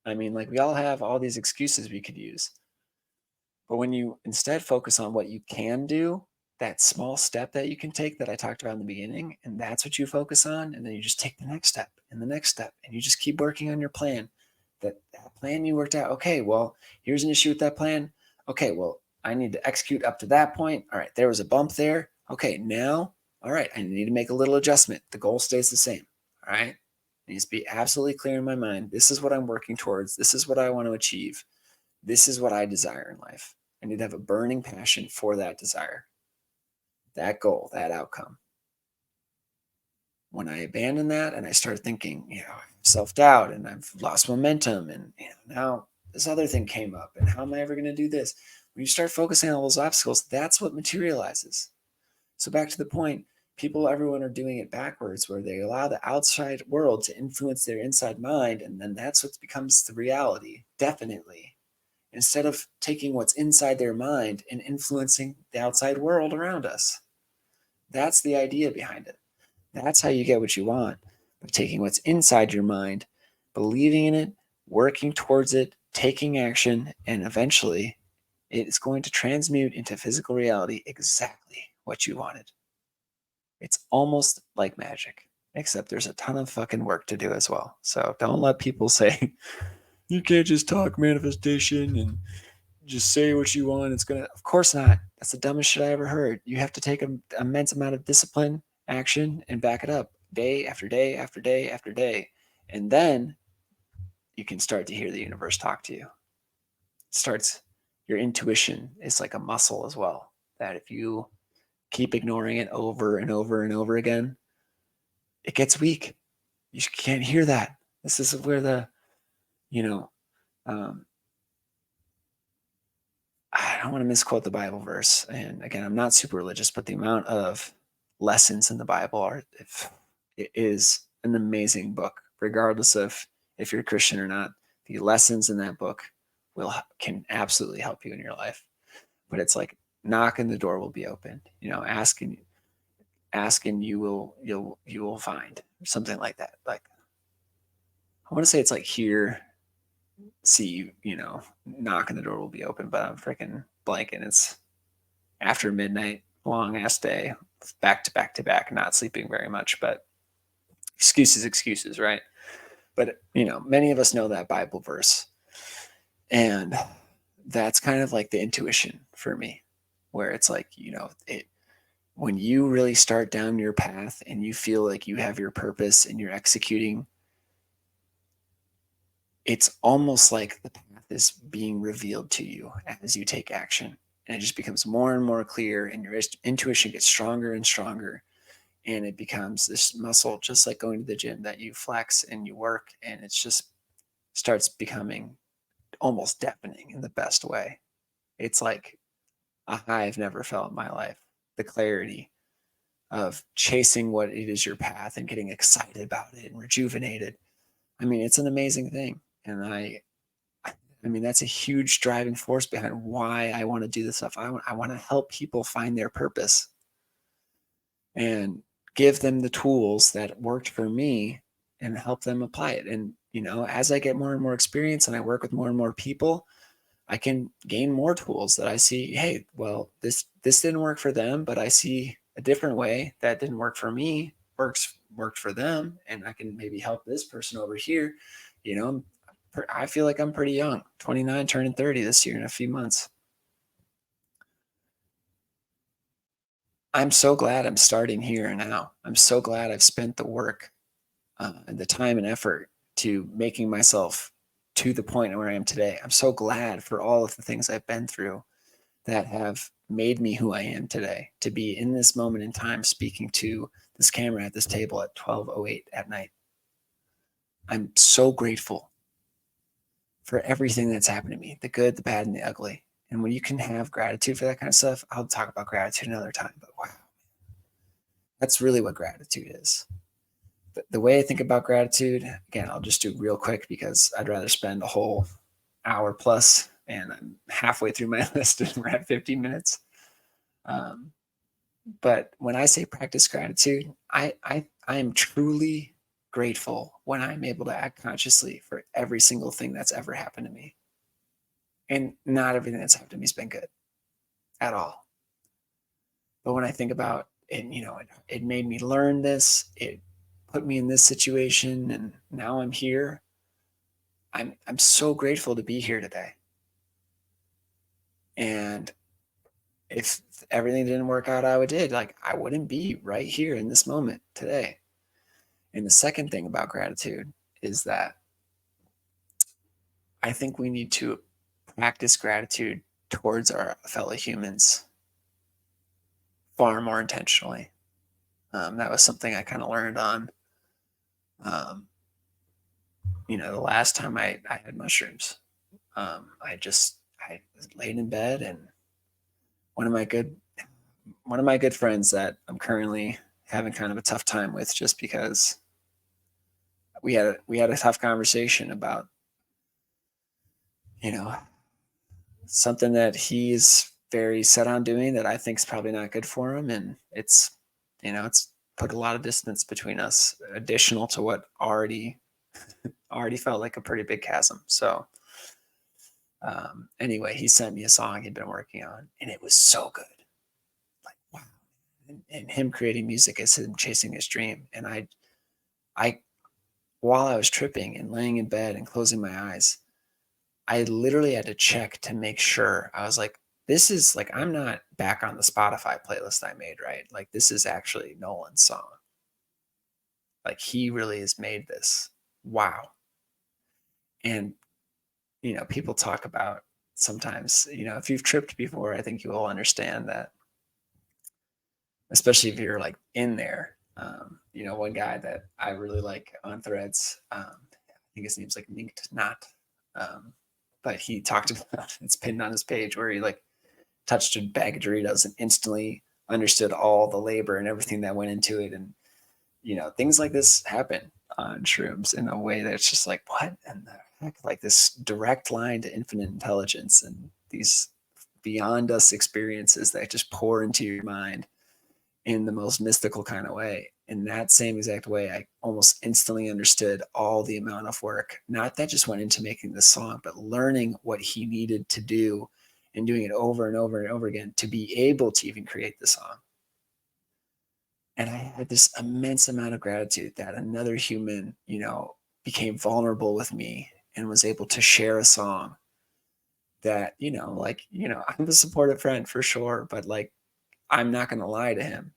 I mean, like we all have all these excuses we could use. But when you instead focus on what you can do, that small step that you can take that I talked about in the beginning, and that's what you focus on, and then you just take the next step and the next step, and you just keep working on your plan. That plan you worked out, okay, well, here's an issue with that plan. Okay, well, I need to execute up to that point. All right, there was a bump there. Okay, now, all right, I need to make a little adjustment. The goal stays the same. All right. It needs to be absolutely clear in my mind. This is what I'm working towards. This is what I want to achieve. This is what I desire in life. I need to have a burning passion for that desire, that goal, that outcome. When I abandon that and I start thinking, self doubt and I've lost momentum, and now this other thing came up, and how am I ever going to do this? When you start focusing on all those obstacles, that's what materializes. So back to the point, everyone are doing it backwards, where they allow the outside world to influence their inside mind, and then that's what becomes the reality, definitely. Instead of taking what's inside their mind and influencing the outside world around us. That's the idea behind it. That's how you get what you want, by taking what's inside your mind, believing in it, working towards it, taking action, and eventually it is going to transmute into physical reality exactly what you wanted. It's almost like magic, except there's a ton of fucking work to do as well. So don't let people say, you can't just talk manifestation and just say what you want. It's gonna, of course not. That's the dumbest shit I ever heard. You have to take an immense amount of discipline, action, and back it up day after day after day after day. And then you can start to hear the universe talk to you. It starts, your intuition is like a muscle as well, that if you keep ignoring it over and over and over again, it gets weak. You can't hear that. This is where you know, um, I don't want to misquote the Bible verse. And again, I'm not super religious, but the amount of lessons in the Bible it is an amazing book, regardless of if you're a Christian or not. The lessons in that book can absolutely help you in your life. But it's like, knock and the door will be opened. Asking you will find, or something like that. Like, I want to say it's like, here, see, knock and the door will be open, but I'm freaking blanking. It's after midnight, long ass day, back to back to back, not sleeping very much, but excuses, right? But many of us know that Bible verse, and that's kind of like the intuition for me, where it's like, when you really start down your path and you feel like you have your purpose and you're executing, it's almost like the path is being revealed to you as you take action. And it just becomes more and more clear, and your intuition gets stronger and stronger. And it becomes this muscle, just like going to the gym, that you flex and you work, and it just starts becoming almost deafening in the best way. It's like a high I've never felt in my life. The clarity of chasing what it is, your path, and getting excited about it and rejuvenated. I mean, it's an amazing thing. And that's a huge driving force behind why I want to do this stuff. I want to help people find their purpose and give them the tools that worked for me and help them apply it. And, as I get more and more experience and I work with more and more people, I can gain more tools that I see, hey, well, this didn't work for them, but I see a different way that didn't work for me, worked for them, and I can maybe help this person over here. You know, I feel like I'm pretty young, 29, turning 30 this year in a few months. I'm so glad I'm starting here and now. I'm so glad I've spent the work, the time and effort to making myself to the point where I am today. I'm so glad for all of the things I've been through that have made me who I am today. To be in this moment in time speaking to this camera at this table at 12:08 at night. I'm so grateful for everything that's happened to me, the good, the bad, and the ugly. And when you can have gratitude for that kind of stuff, I'll talk about gratitude another time. But wow, that's really what gratitude is. The way I think about gratitude, again, I'll just do real quick because I'd rather spend a whole hour plus, and I'm halfway through my list and we're at 15 minutes. Um, but when I say practice gratitude, I am truly grateful when I'm able to act consciously for every single thing that's ever happened to me. And not everything that's happened to me has been good at all. But when I think about it, it made me learn this, it put me in this situation, and now I'm here. I'm so grateful to be here today. And if everything didn't work out how it did, like I wouldn't be right here in this moment today. And the second thing about gratitude is that I think we need to practice gratitude towards our fellow humans far more intentionally. That was something I kind of learned on, um, the last time I had mushrooms. I laid in bed, and one of my good one of my good friends that I'm currently having kind of a tough time with, just because we had a tough conversation about you know something that he's very set on doing that I think is probably not good for him, and it's put a lot of distance between us, additional to what already felt like a pretty big chasm. So anyway, he sent me a song he'd been working on, and it was so good. Like wow, and him creating music is him chasing his dream. And I while I was tripping and laying in bed and closing my eyes, I literally had to check to make sure. I was like, this is like, I'm not back on the Spotify playlist I made, right? Like, this is actually Nolan's song. Like, he really has made this. Wow. And, people talk about sometimes, if you've tripped before, I think you will understand that, especially if you're like in there. One guy that I really like on Threads, I think his name's like Ninked Not. Um, but he talked about it's pinned on his page where he like touched a bag of Doritos and instantly understood all the labor and everything that went into it. And, things like this happen on shrooms in a way that's just like, what in the heck? Like this direct line to infinite intelligence and these beyond us experiences that just pour into your mind in the most mystical kind of way. In that same exact way, I almost instantly understood all the amount of work, not that just went into making this song, but learning what he needed to do and doing it over and over and over again to be able to even create the song. And I had this immense amount of gratitude that another human, became vulnerable with me and was able to share a song that, I'm a supportive friend for sure, but like I'm not going to lie to him,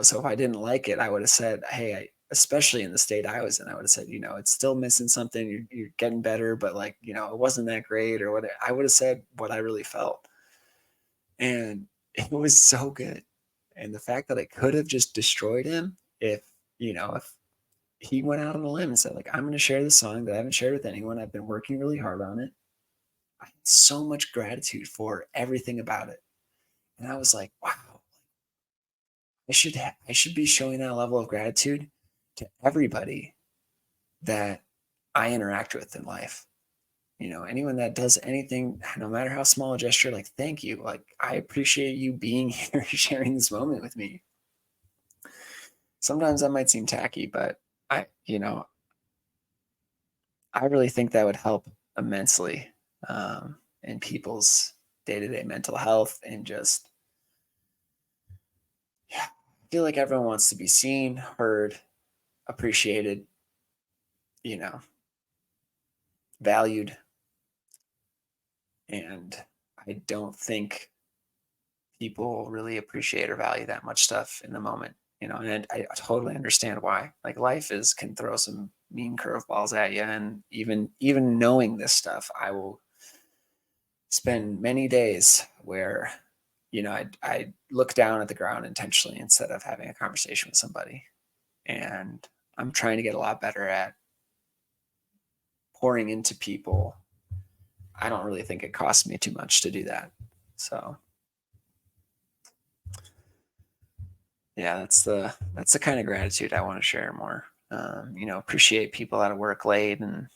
So if I didn't like it, I would have said, hey, especially in the state I was in, I would have said, it's still missing something. You're getting better, but like, it wasn't that great or whatever. I would have said what I really felt. And it was so good. And the fact that I could have just destroyed him if he went out on a limb and said, like, I'm going to share this song that I haven't shared with anyone. I've been working really hard on it. I had so much gratitude for everything about it. And I was like, wow, I should be showing that level of gratitude to everybody that I interact with in life. Anyone that does anything, no matter how small a gesture, like thank you. Like I appreciate you being here, sharing this moment with me. Sometimes that might seem tacky, but I really think that would help immensely. in people's day-to-day mental health, and just, yeah, I feel like everyone wants to be seen, heard, appreciated, you know, valued. And I don't think people really appreciate or value that much stuff in the moment, and I totally understand why. Like, life is can throw some mean curveballs at you, and even knowing this stuff, I will spend many days where, I look down at the ground intentionally instead of having a conversation with somebody. And I'm trying to get a lot better at pouring into people. I don't really think it costs me too much to do that. So yeah, that's the kind of gratitude I want to share more. Appreciate people that work late, and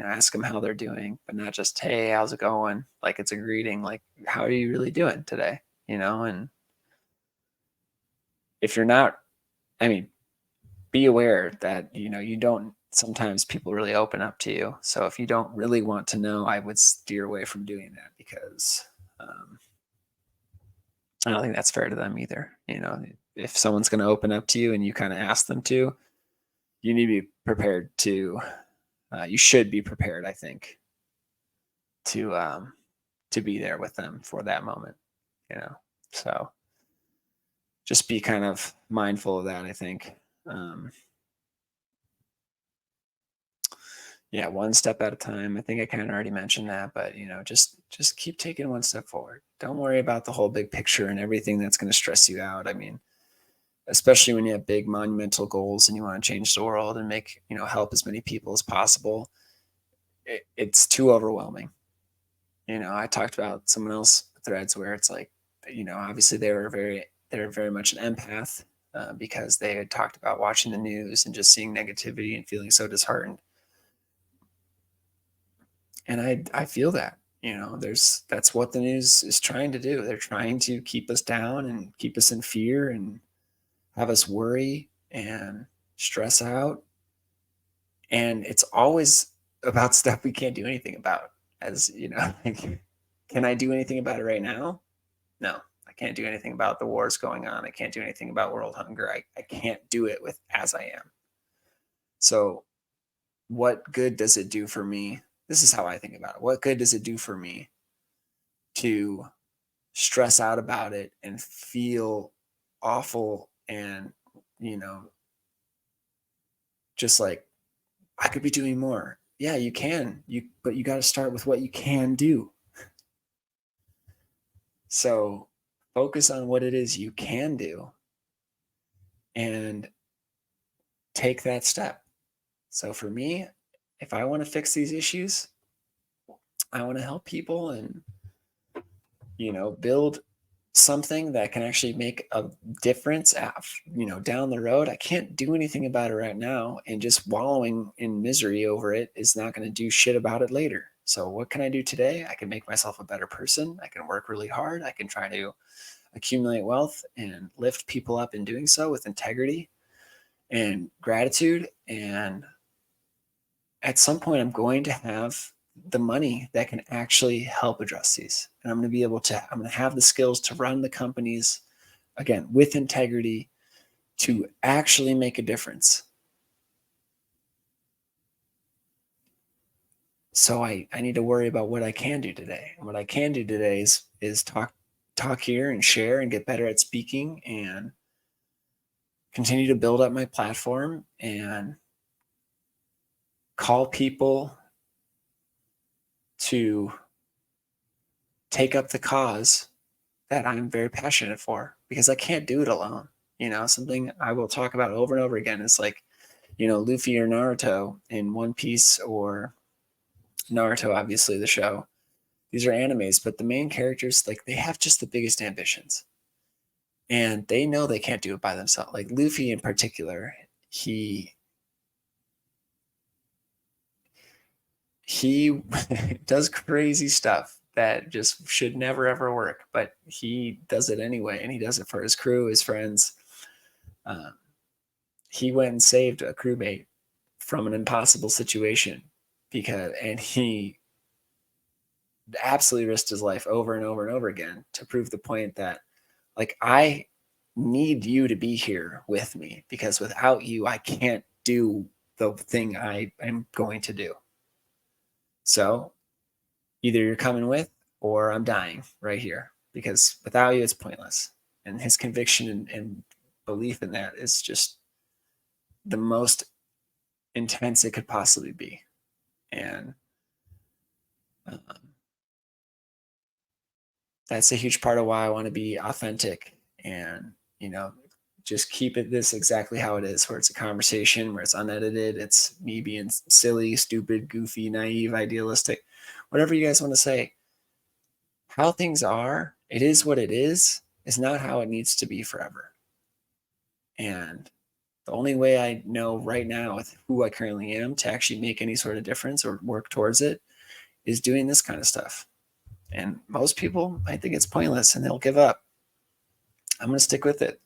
ask them how they're doing, but not just, hey, how's it going? Like it's a greeting. Like, how are you really doing today? And if you're not, I mean, be aware that you don't. Sometimes people really open up to you. So if you don't really want to know, I would steer away from doing that, because um, I don't think that's fair to them either. If someone's going to open up to you and you kind of ask them to, you need to be prepared to. You should be prepared, I think, to to be there with them for that moment. You know, so just be kind of mindful of that, I think. Um, yeah, one step at a time. I think I kind of already mentioned that, but just keep taking one step forward. Don't worry about the whole big picture and everything that's going to stress you out. I mean, especially when you have big monumental goals and you want to change the world and make, help as many people as possible, it's too overwhelming. I talked about someone else threads where it's like, obviously they're very much an empath, because they had talked about watching the news and just seeing negativity and feeling so disheartened. And I feel that, that's what the news is trying to do. They're trying to keep us down and keep us in fear and have us worry and stress out. And it's always about stuff we can't do anything about. As like, can I do anything about it right now? No, I can't do anything about the wars going on. I can't do anything about world hunger. I can't do it with as I am. So what good does it do for me? This is how I think about it. What good does it do for me to stress out about it and feel awful, and you know just like, I could be doing more. Yeah, you can. But you got to start with what you can do. So focus on what it is you can do and take that step. So for me, if I want to fix these issues, I want to help people and build something that can actually make a difference down the road. I can't do anything about it right now, and just wallowing in misery over it is not going to do shit about it later. So what can I do today? I can make myself a better person. I can work really hard. I can try to accumulate wealth and lift people up in doing so with integrity and gratitude. And at some point, I'm going to have the money that can actually help address these. And I'm going to have the skills to run the companies, again, with integrity, to actually make a difference. So I need to worry about what I can do today. And what I can do today is talk here and share and get better at speaking and continue to build up my platform and call people to take up the cause that I'm very passionate for, because I can't do it alone. Something I will talk about over and over again is like, Luffy or Naruto in One Piece, or Naruto, obviously the show. These are animes, but the main characters, like, they have just the biggest ambitions. And they know they can't do it by themselves. Like Luffy in particular, he does crazy stuff that just should never ever work, but he does it anyway, and he does it for his crew, his friends. Um, he went and saved a crewmate from an impossible situation, and he absolutely risked his life over and over and over again to prove the point that, like, I need you to be here with me, because without you, I can't do the thing I am going to do. So either you're coming with, or I'm dying right here, because without you, it's pointless. And his conviction and belief in that is just the most intense it could possibly be. And um, that's a huge part of why I want to be authentic and, just keep it this exactly how it is, where it's a conversation, where it's unedited. It's me being silly, stupid, goofy, naive, idealistic, whatever you guys want to say. How things are, it is what it is not how it needs to be forever. And the only way I know right now with who I currently am to actually make any sort of difference or work towards it is doing this kind of stuff. And most people, I think it's pointless and they'll give up. I'm going to stick with it.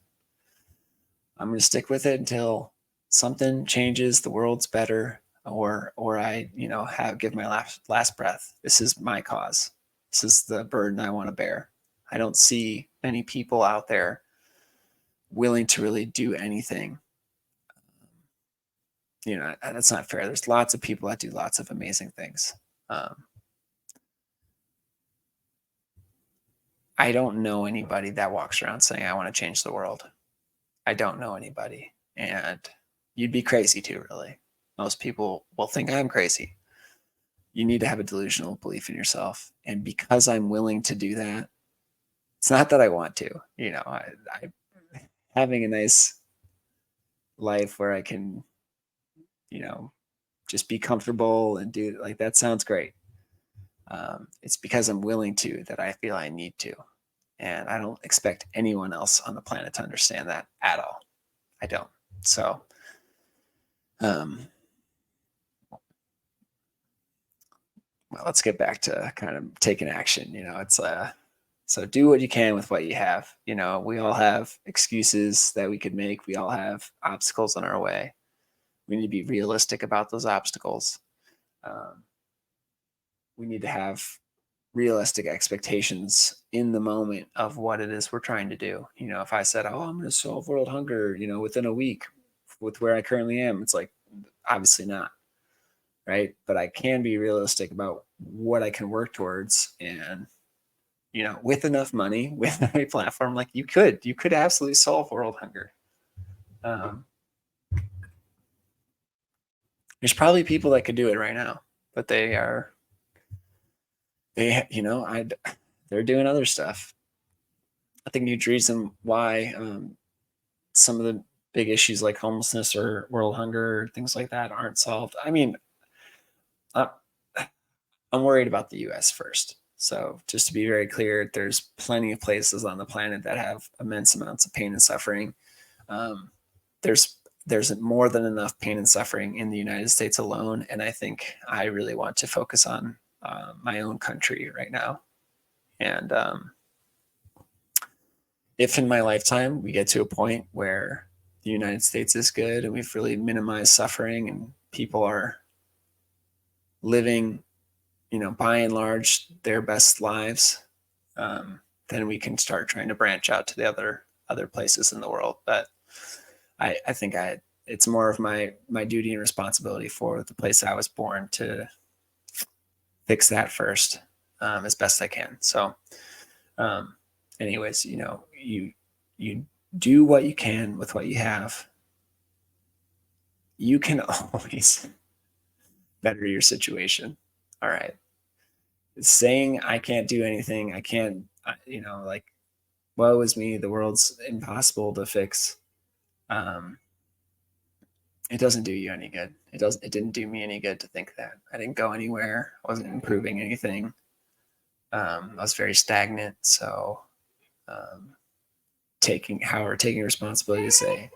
I'm going to stick with it until something changes, the world's better, or I, give my last breath. This is my cause. This is the burden I want to bear. I don't see many people out there willing to really do anything. That's not fair. There's lots of people that do lots of amazing things. I don't know anybody that walks around saying, I want to change the world. I don't know anybody. And you'd be crazy too, really. Most people will think I'm crazy. You need to have a delusional belief in yourself. And because I'm willing to do that, it's not that I want to, I having a nice life where I can, just be comfortable and do, like, that sounds great. It's because I'm willing to that I feel I need to. And I don't expect anyone else on the planet to understand that at all. I don't. So, well, let's get back to kind of taking action. It's so do what you can with what you have. We all have excuses that we could make. We all have obstacles in our way. We need to be realistic about those obstacles. We need to have realistic expectations in the moment of what it is we're trying to do. If I said, oh, I'm going to solve world hunger, within a week with where I currently am, it's like, obviously not. Right. But I can be realistic about what I can work towards. And, with enough money, with a platform, like you could absolutely solve world hunger. There's probably people that could do it right now, but they're doing other stuff. I think huge reason why some of the big issues like homelessness or world hunger, things like that, aren't solved. I mean, I'm worried about the U.S. first. So just to be very clear, there's plenty of places on the planet that have immense amounts of pain and suffering. There's more than enough pain and suffering in the United States alone, and I think I really want to focus on my own country right now. And if in my lifetime we get to a point where the United States is good and we've really minimized suffering and people are living, by and large, their best lives, then we can start trying to branch out to the other places in the world. But I think it's more of my duty and responsibility for the place I was born to fix that first, as best I can. So, anyways, you do what you can with what you have. You can always better your situation. All right. Saying I can't do anything, I can't, like, woe is me, the world's impossible to fix. It doesn't do you any good. It didn't do me any good to think that. I didn't go anywhere. I wasn't improving anything. I was very stagnant. So, taking responsibility to say,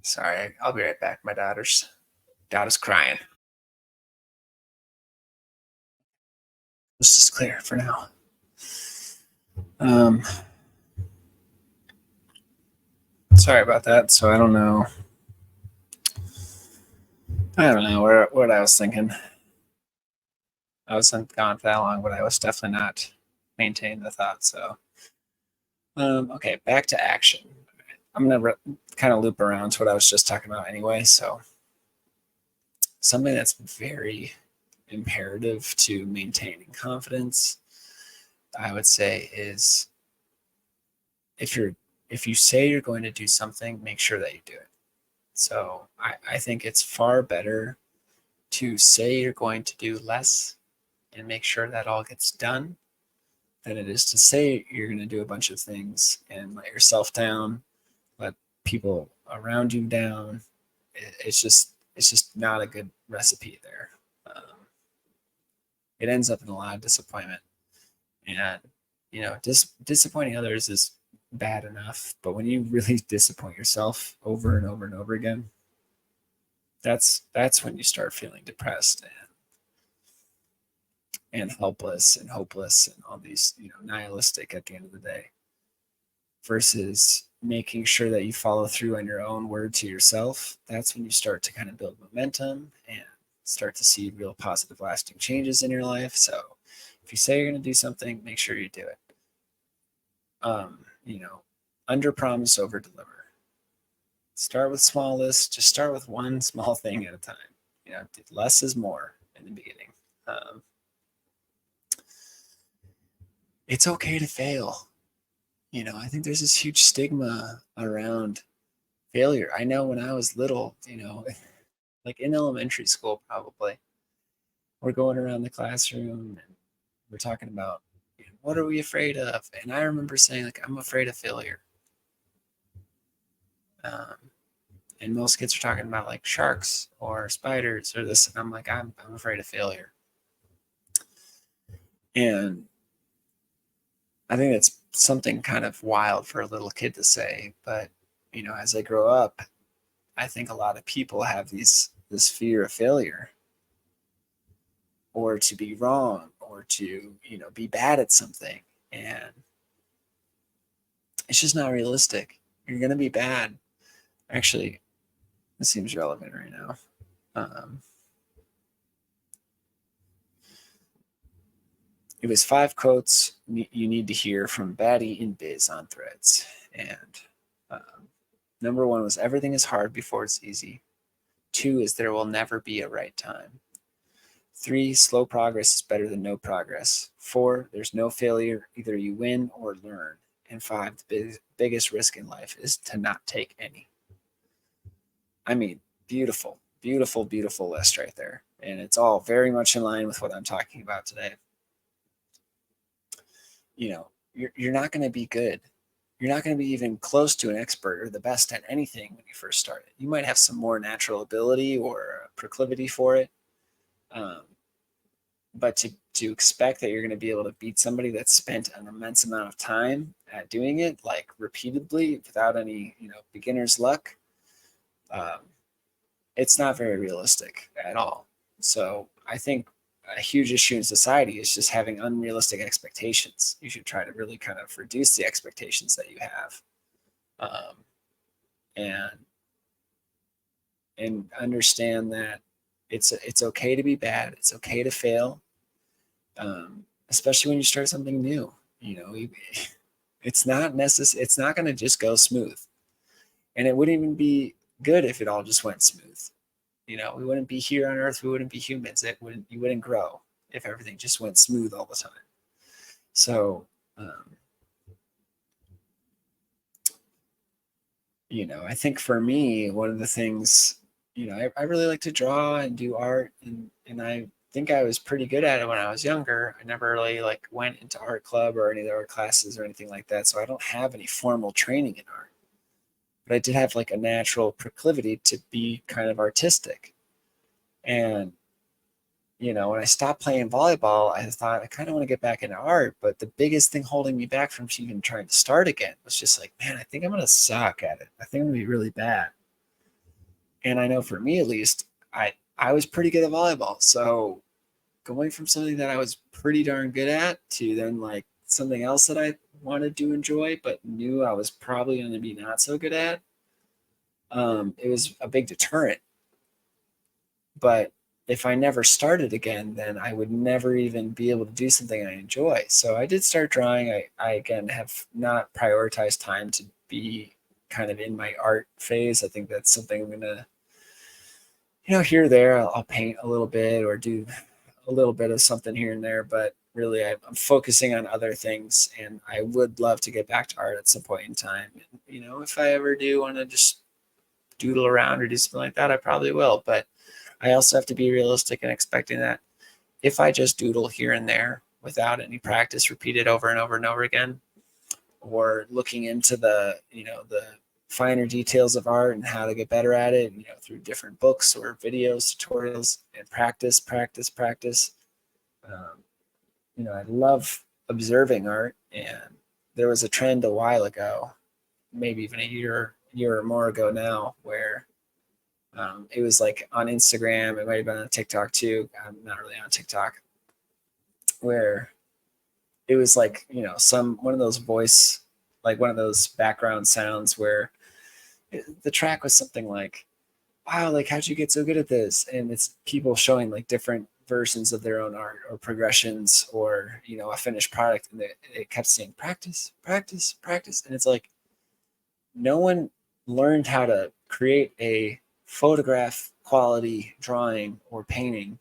sorry, I'll be right back. My daughter's crying. This is clear for now. Sorry about that. So I don't know what I was thinking. I wasn't gone for that long, but I was definitely not maintaining the thought. So, okay, back to action. I'm gonna kind of loop around to what I was just talking about anyway. So, something that's very imperative to maintaining confidence, I would say, is if you say you're going to do something, make sure that you do it. So I think it's far better to say you're going to do less and make sure that all gets done than it is to say you're going to do a bunch of things and let yourself down, let people around you down. It's just not a good recipe there. It ends up in a lot of disappointment, and disappointing others is bad enough, but when you really disappoint yourself over and over and over again, that's when you start feeling depressed and helpless and hopeless and all these, nihilistic at the end of the day, versus making sure that you follow through on your own word to yourself. That's when you start to kind of build momentum and start to see real positive lasting changes in your life. So if you say you're going to do something, make sure you do it. You know, under promise, over deliver. Start with small lists. Just start with one small thing at a time. Less is more in the beginning. It's okay to fail. I think there's this huge stigma around failure. I know when I was little, like in elementary school, probably, we're going around the classroom and we're talking about, what are we afraid of? And I remember saying, like, I'm afraid of failure. Um, and most kids are talking about like sharks or spiders or this. And I'm like, I'm afraid of failure. And I think that's something kind of wild for a little kid to say. But, as I grow up, I think a lot of people have this fear of failure, or to be wrong, or to, be bad at something. And it's just not realistic. You're going to be bad. Actually, this seems relevant right now. It was 5 quotes you need to hear from Batty in Biz on Threads. And number 1 was, everything is hard before it's easy. 2 is, there will never be a right time. 3, slow progress is better than no progress. 4, there's no failure. Either you win or learn. And 5, the biggest risk in life is to not take any. I mean, beautiful, beautiful, beautiful list right there. And it's all very much in line with what I'm talking about today. You're not going to be good. You're not going to be even close to an expert or the best at anything when you first start it. You might have some more natural ability or a proclivity for it. But to expect that you're going to be able to beat somebody that's spent an immense amount of time at doing it, like repeatedly, without any, beginner's luck, it's not very realistic at all. So I think a huge issue in society is just having unrealistic expectations. You should try to really kind of reduce the expectations that you have, and understand that it's okay to be bad. It's okay to fail, especially when you start something new. It's not necessary. It's not going to just go smooth, and it wouldn't even be good if it all just went smooth. We wouldn't be here on Earth. We wouldn't be humans. You wouldn't grow if everything just went smooth all the time. So, I think for me, one of the things, I really like to draw and do art, and I think I was pretty good at it when I was younger. I never really like went into art club or any of the art classes or anything like that. So I don't have any formal training in art, but I did have like a natural proclivity to be kind of artistic. And, when I stopped playing volleyball, I thought I kind of want to get back into art. But the biggest thing holding me back from even trying to start again was just like, man, I think I'm going to suck at it. I think I'm going to be really bad. And I know for me, at least, I was pretty good at volleyball. So going from something that I was pretty darn good at to then like something else that I wanted to enjoy, but knew I was probably going to be not so good at, it was a big deterrent. But if I never started again, then I would never even be able to do something I enjoy. So I did start drawing. I again have not prioritized time to be kind of in my art phase. I think that's something I'm going to, here or there, I'll paint a little bit or do a little bit of something here and there, but really I'm focusing on other things, and I would love to get back to art at some point in time. And, if I ever do want to just doodle around or do something like that, I probably will. But I also have to be realistic and expecting that if I just doodle here and there without any practice, repeated over and over and over again, or looking into the finer details of art and how to get better at it, through different books or videos, tutorials, and practice. Um, I love observing art, and there was a trend a while ago, maybe even a year or more ago now, where it was like on Instagram. It might have been on TikTok too. I'm not really on TikTok, where it was like, one of those voice, like one of those background sounds where the track was something like, wow, like how'd you get so good at this? And it's people showing like different versions of their own art or progressions or, a finished product. And it kept saying practice, practice, practice. And it's like, no one learned how to create a photograph quality drawing or painting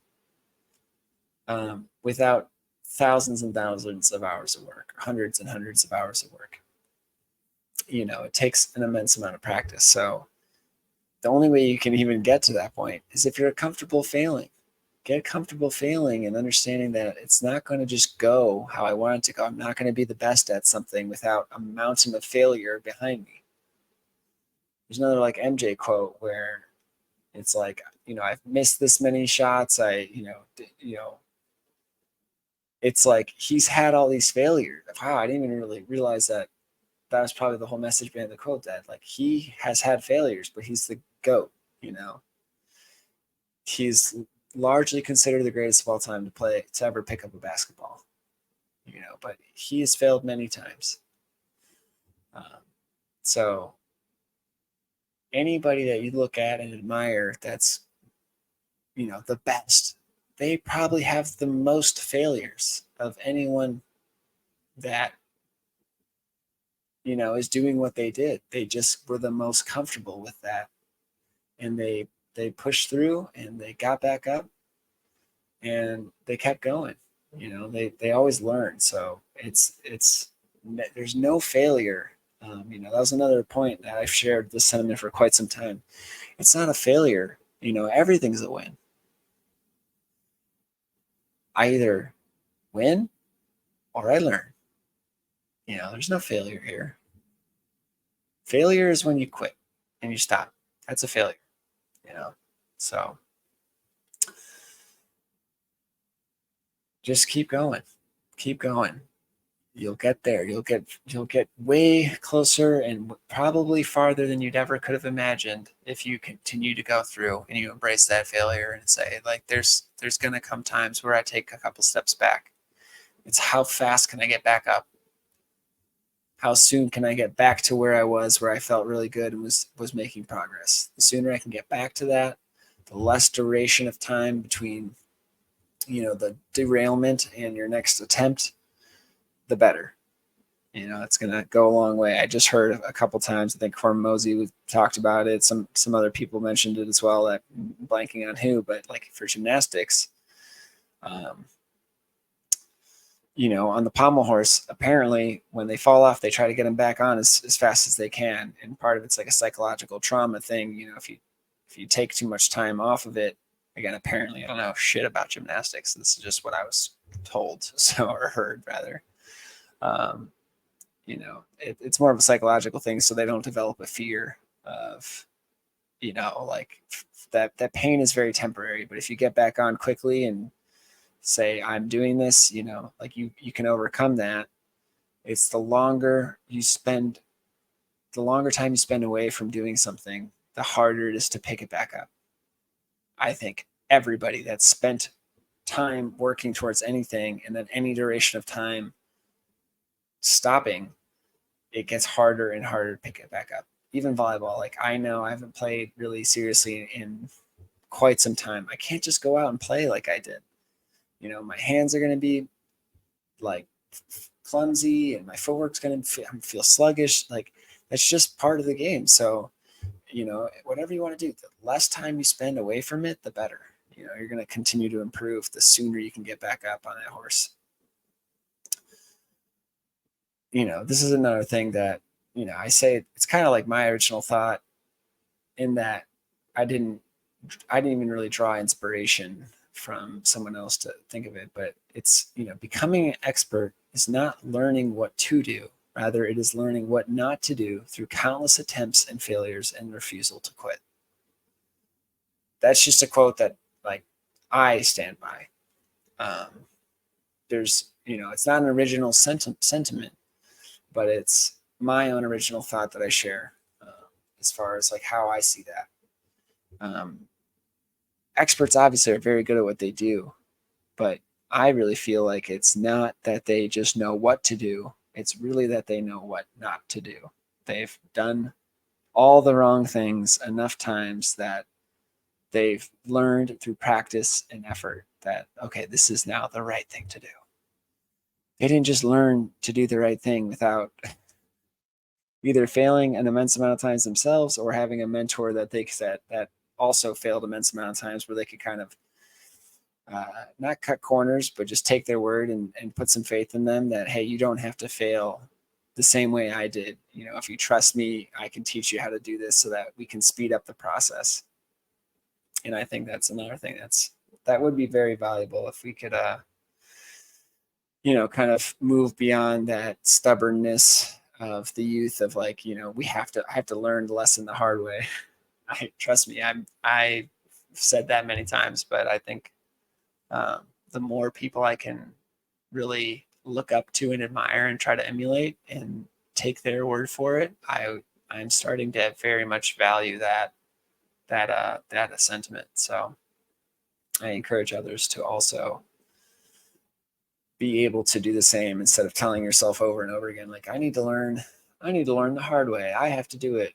without thousands and thousands of hours of work, hundreds and hundreds of hours of work. It takes an immense amount of practice. So the only way you can even get to that point is if you're comfortable failing. Get comfortable failing and understanding that it's not going to just go how I want it to go. I'm not going to be the best at something without a mountain of failure behind me. There's another like MJ quote where it's like, I've missed this many shots. It's like he's had all these failures. Wow, I didn't even really realize that was probably the whole message behind the quote, that like he has had failures, but he's the GOAT. He's largely considered the greatest of all time to ever pick up a basketball. But he has failed many times. So anybody that you look at and admire that's the best, they probably have the most failures of anyone that is doing what they did. They just were the most comfortable with that, and they pushed through and they got back up and they kept going. They always learn. So it's there's no failure. That was another point that I've shared this sentiment for quite some time. It's not a failure. Everything's a win. I either win or I learn. There's no failure here. Failure is when you quit and you stop. That's a failure. So just keep going. Keep going. You'll get there. You'll get way closer and probably farther than you'd ever could have imagined if you continue to go through and you embrace that failure and say, like, there's going to come times where I take a couple steps back. It's how fast can I get back up? How soon can I get back to where I was, where I felt really good and was making progress? The sooner I can get back to that, the less duration of time between, the derailment and your next attempt, the better. It's going to go a long way. I just heard a couple times, I think Corm Mosey talked about it. Some other people mentioned it as well, that blanking on who, but like for gymnastics, on the pommel horse, apparently when they fall off, they try to get them back on as fast as they can. And part of it's like a psychological trauma thing. If you take too much time off of it, again, apparently I don't know shit about gymnastics. This is just what I was told, or heard rather. It's more of a psychological thing, so they don't develop a fear of, like that pain is very temporary. But if you get back on quickly and say, I'm doing this, like you can overcome that. It's the longer time you spend away from doing something, the harder it is to pick it back up. I think everybody that's spent time working towards anything and then any duration of time stopping, it gets harder and harder to pick it back up. Even volleyball, like I know I haven't played really seriously in quite some time. I can't just go out and play like I did. My hands are going to be like clumsy, and my footwork's going to feel sluggish. Like, that's just part of the game. So, whatever you want to do, the less time you spend away from it, the better. You're going to continue to improve the sooner you can get back up on that horse. This is another thing that, I say it's kind of like my original thought, in that I didn't even really draw inspiration from someone else to think of it, but it's, becoming an expert is not learning what to do. Rather, it is learning what not to do through countless attempts and failures and refusal to quit. That's just a quote that, like, I stand by. There's, it's not an original sentiment, but it's my own original thought that I share, as far as like how I see that. Experts obviously are very good at what they do, but I really feel like it's not that they just know what to do. It's really that they know what not to do. They've done all the wrong things enough times that they've learned through practice and effort that, okay, this is now the right thing to do. They didn't just learn to do the right thing without either failing an immense amount of times themselves, or having a mentor that they said that also failed immense amount of times, where they could kind of not cut corners, but just take their word and put some faith in them that, hey, you don't have to fail the same way I did. If you trust me, I can teach you how to do this so that we can speed up the process. And I think that's another thing that would be very valuable if we could, kind of move beyond that stubbornness of the youth of like, I have to learn the lesson the hard way. Trust me, I said that many times, but I think the more people I can really look up to and admire and try to emulate and take their word for it, I'm starting to very much value that sentiment. So I encourage others to also be able to do the same, instead of telling yourself over and over again, like, I need to learn the hard way. I have to do it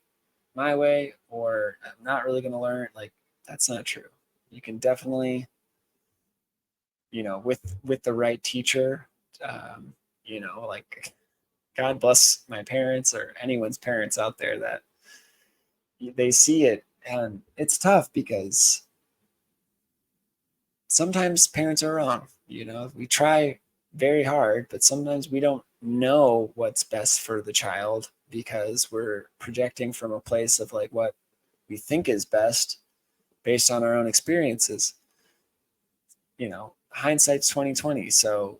my way, or I'm not really going to learn. Like, that's not true. You can definitely, with the right teacher, like, God bless my parents or anyone's parents out there that they see it. And it's tough because sometimes parents are wrong. We try very hard, but sometimes we don't know what's best for the child because we're projecting from a place of like what we think is best based on our own experiences. Hindsight's 2020. So,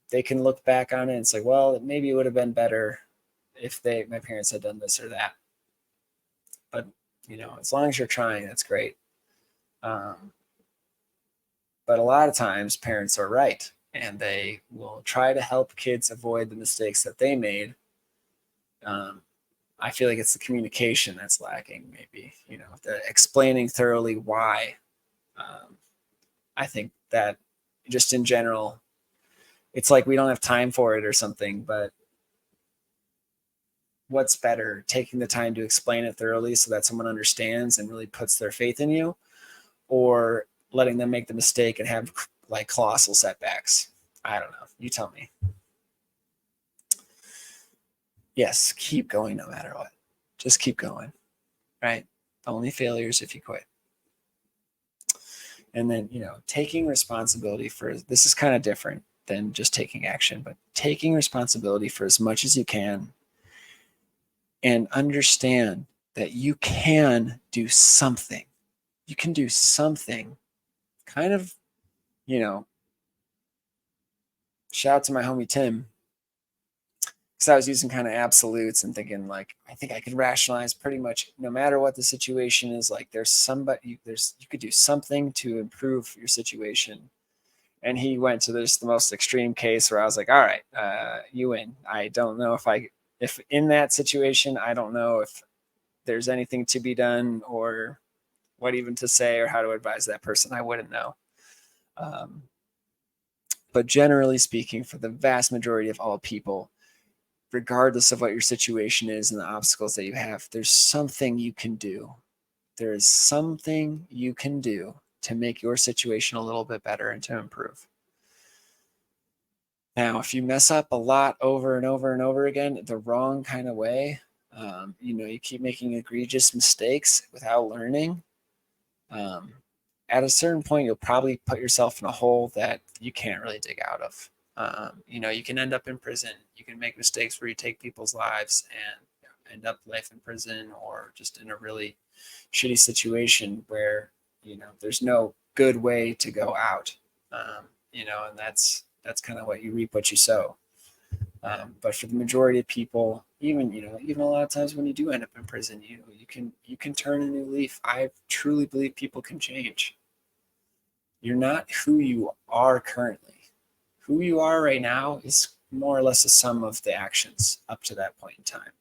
they can look back on it and it's like, well, maybe it would have been better if my parents had done this or that. But, as long as you're trying, that's great. But a lot of times parents are right, and they will try to help kids avoid the mistakes that they made. I feel like it's the communication that's lacking, maybe, the explaining thoroughly why. I think that just in general, it's like we don't have time for it or something, but what's better, taking the time to explain it thoroughly so that someone understands and really puts their faith in you, or letting them make the mistake and have like colossal setbacks? I don't know. You tell me. Yes, keep going no matter what. Just keep going, right? Only failures if you quit. And then, taking responsibility for, this is kind of different than just taking action, but taking responsibility for as much as you can, and understand that you can do something. You can do something. Kind of, shout out to my homie Tim, because I was using kind of absolutes and thinking like, I think I could rationalize pretty much no matter what the situation is. Like, there's somebody, you could do something to improve your situation. And he went to the most extreme case where I was like, all right, you win. I don't know if in that situation, I don't know if there's anything to be done or what even to say or how to advise that person. I wouldn't know. But generally speaking, for the vast majority of all people, regardless of what your situation is and the obstacles that you have, there's something you can do. there is something you can do to make your situation a little bit better and to improve. Now, if you mess up a lot over and over and over again the wrong kind of way, you keep making egregious mistakes without learning, at a certain point, you'll probably put yourself in a hole that you can't really dig out of. You can end up in prison. You can make mistakes where you take people's lives and end up life in prison, or just in a really shitty situation where there's no good way to go out. And that's kind of what you reap what you sow. But for the majority of people, even a lot of times when you do end up in prison, you can turn a new leaf. I truly believe people can change. You're not who you are currently. Who you are right now is more or less a sum of the actions up to that point in time.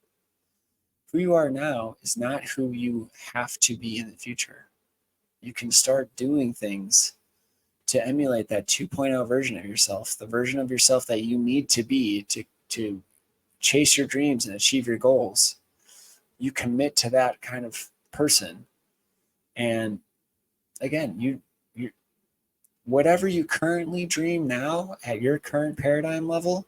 Who you are now is not who you have to be in the future. You can start doing things to emulate that 2.0 version of yourself, the version of yourself that you need to be to chase your dreams and achieve your goals. You commit to that kind of person. And again, you whatever you currently dream now at your current paradigm level,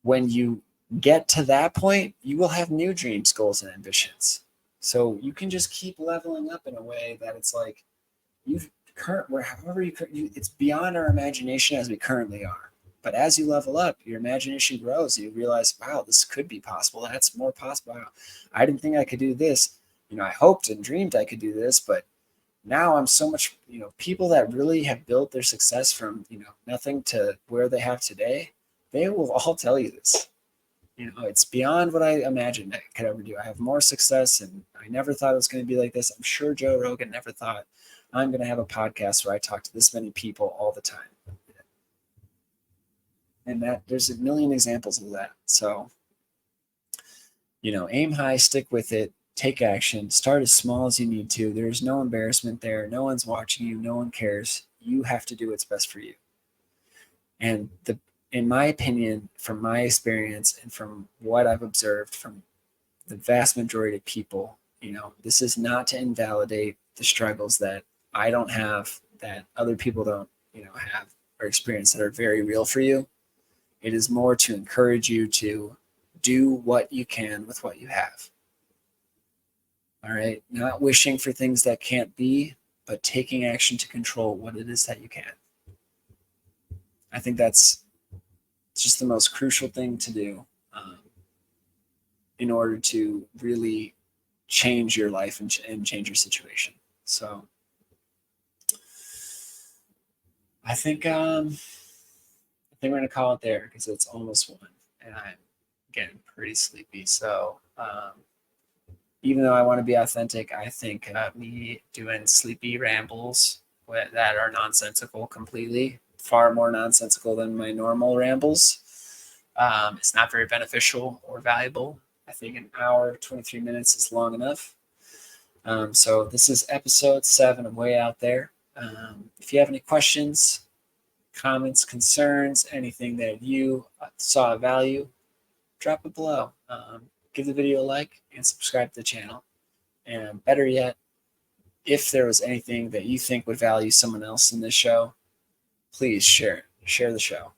when you get to that point, you will have new dreams, goals, and ambitions. So you can just keep leveling up in a way that it's like it's beyond our imagination as we currently are. But as you level up, your imagination grows. You realize, wow, this could be possible. That's more possible. Wow, I didn't think I could do this. I hoped and dreamed I could do this, but now I'm so much, people that really have built their success from, nothing to where they have today, they will all tell you this. It's beyond what I imagined I could ever do. I have more success, and I never thought it was going to be like this. I'm sure Joe Rogan never thought I'm going to have a podcast where I talk to this many people all the time. And that there's a million examples of that. So, aim high, stick with it, take action, start as small as you need to. There's no embarrassment there. No one's watching you. No one cares. You have to do what's best for you. And in my opinion, from my experience and from what I've observed from the vast majority of people, this is not to invalidate the struggles that I don't have, that other people don't, have or experience, that are very real for you. It is more to encourage you to do what you can with what you have. All right. Not wishing for things that can't be, but taking action to control what it is that you can. I think that's just the most crucial thing to do in order to really change your life and change your situation. So I think we're going to call it there because it's almost 1 and I'm getting pretty sleepy. So even though I want to be authentic, I think me doing sleepy rambles that are nonsensical completely, far more nonsensical than my normal rambles, it's not very beneficial or valuable. I think an hour, 23 minutes is long enough. So this is episode 7 of Way Out There. If you have any questions, comments, concerns, anything that you saw value, drop it below. Give the video a like and subscribe to the channel. And better yet, if there was anything that you think would value someone else in this show, please share it. Share the show.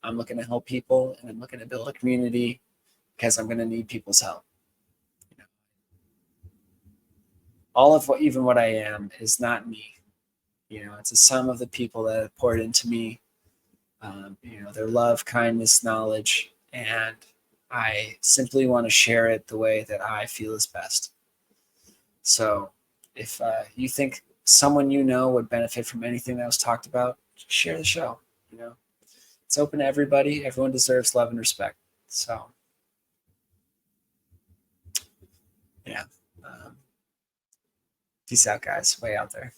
I'm looking to help people, and I'm looking to build a community because I'm going to need people's help. All of what I am is not me. It's a sum of the people that have poured into me, their love, kindness, knowledge, and I simply want to share it the way that I feel is best. So if you think someone would benefit from anything that was talked about, share the show. It's open to everybody. Everyone deserves love and respect. So yeah. Peace out, guys. Way out there.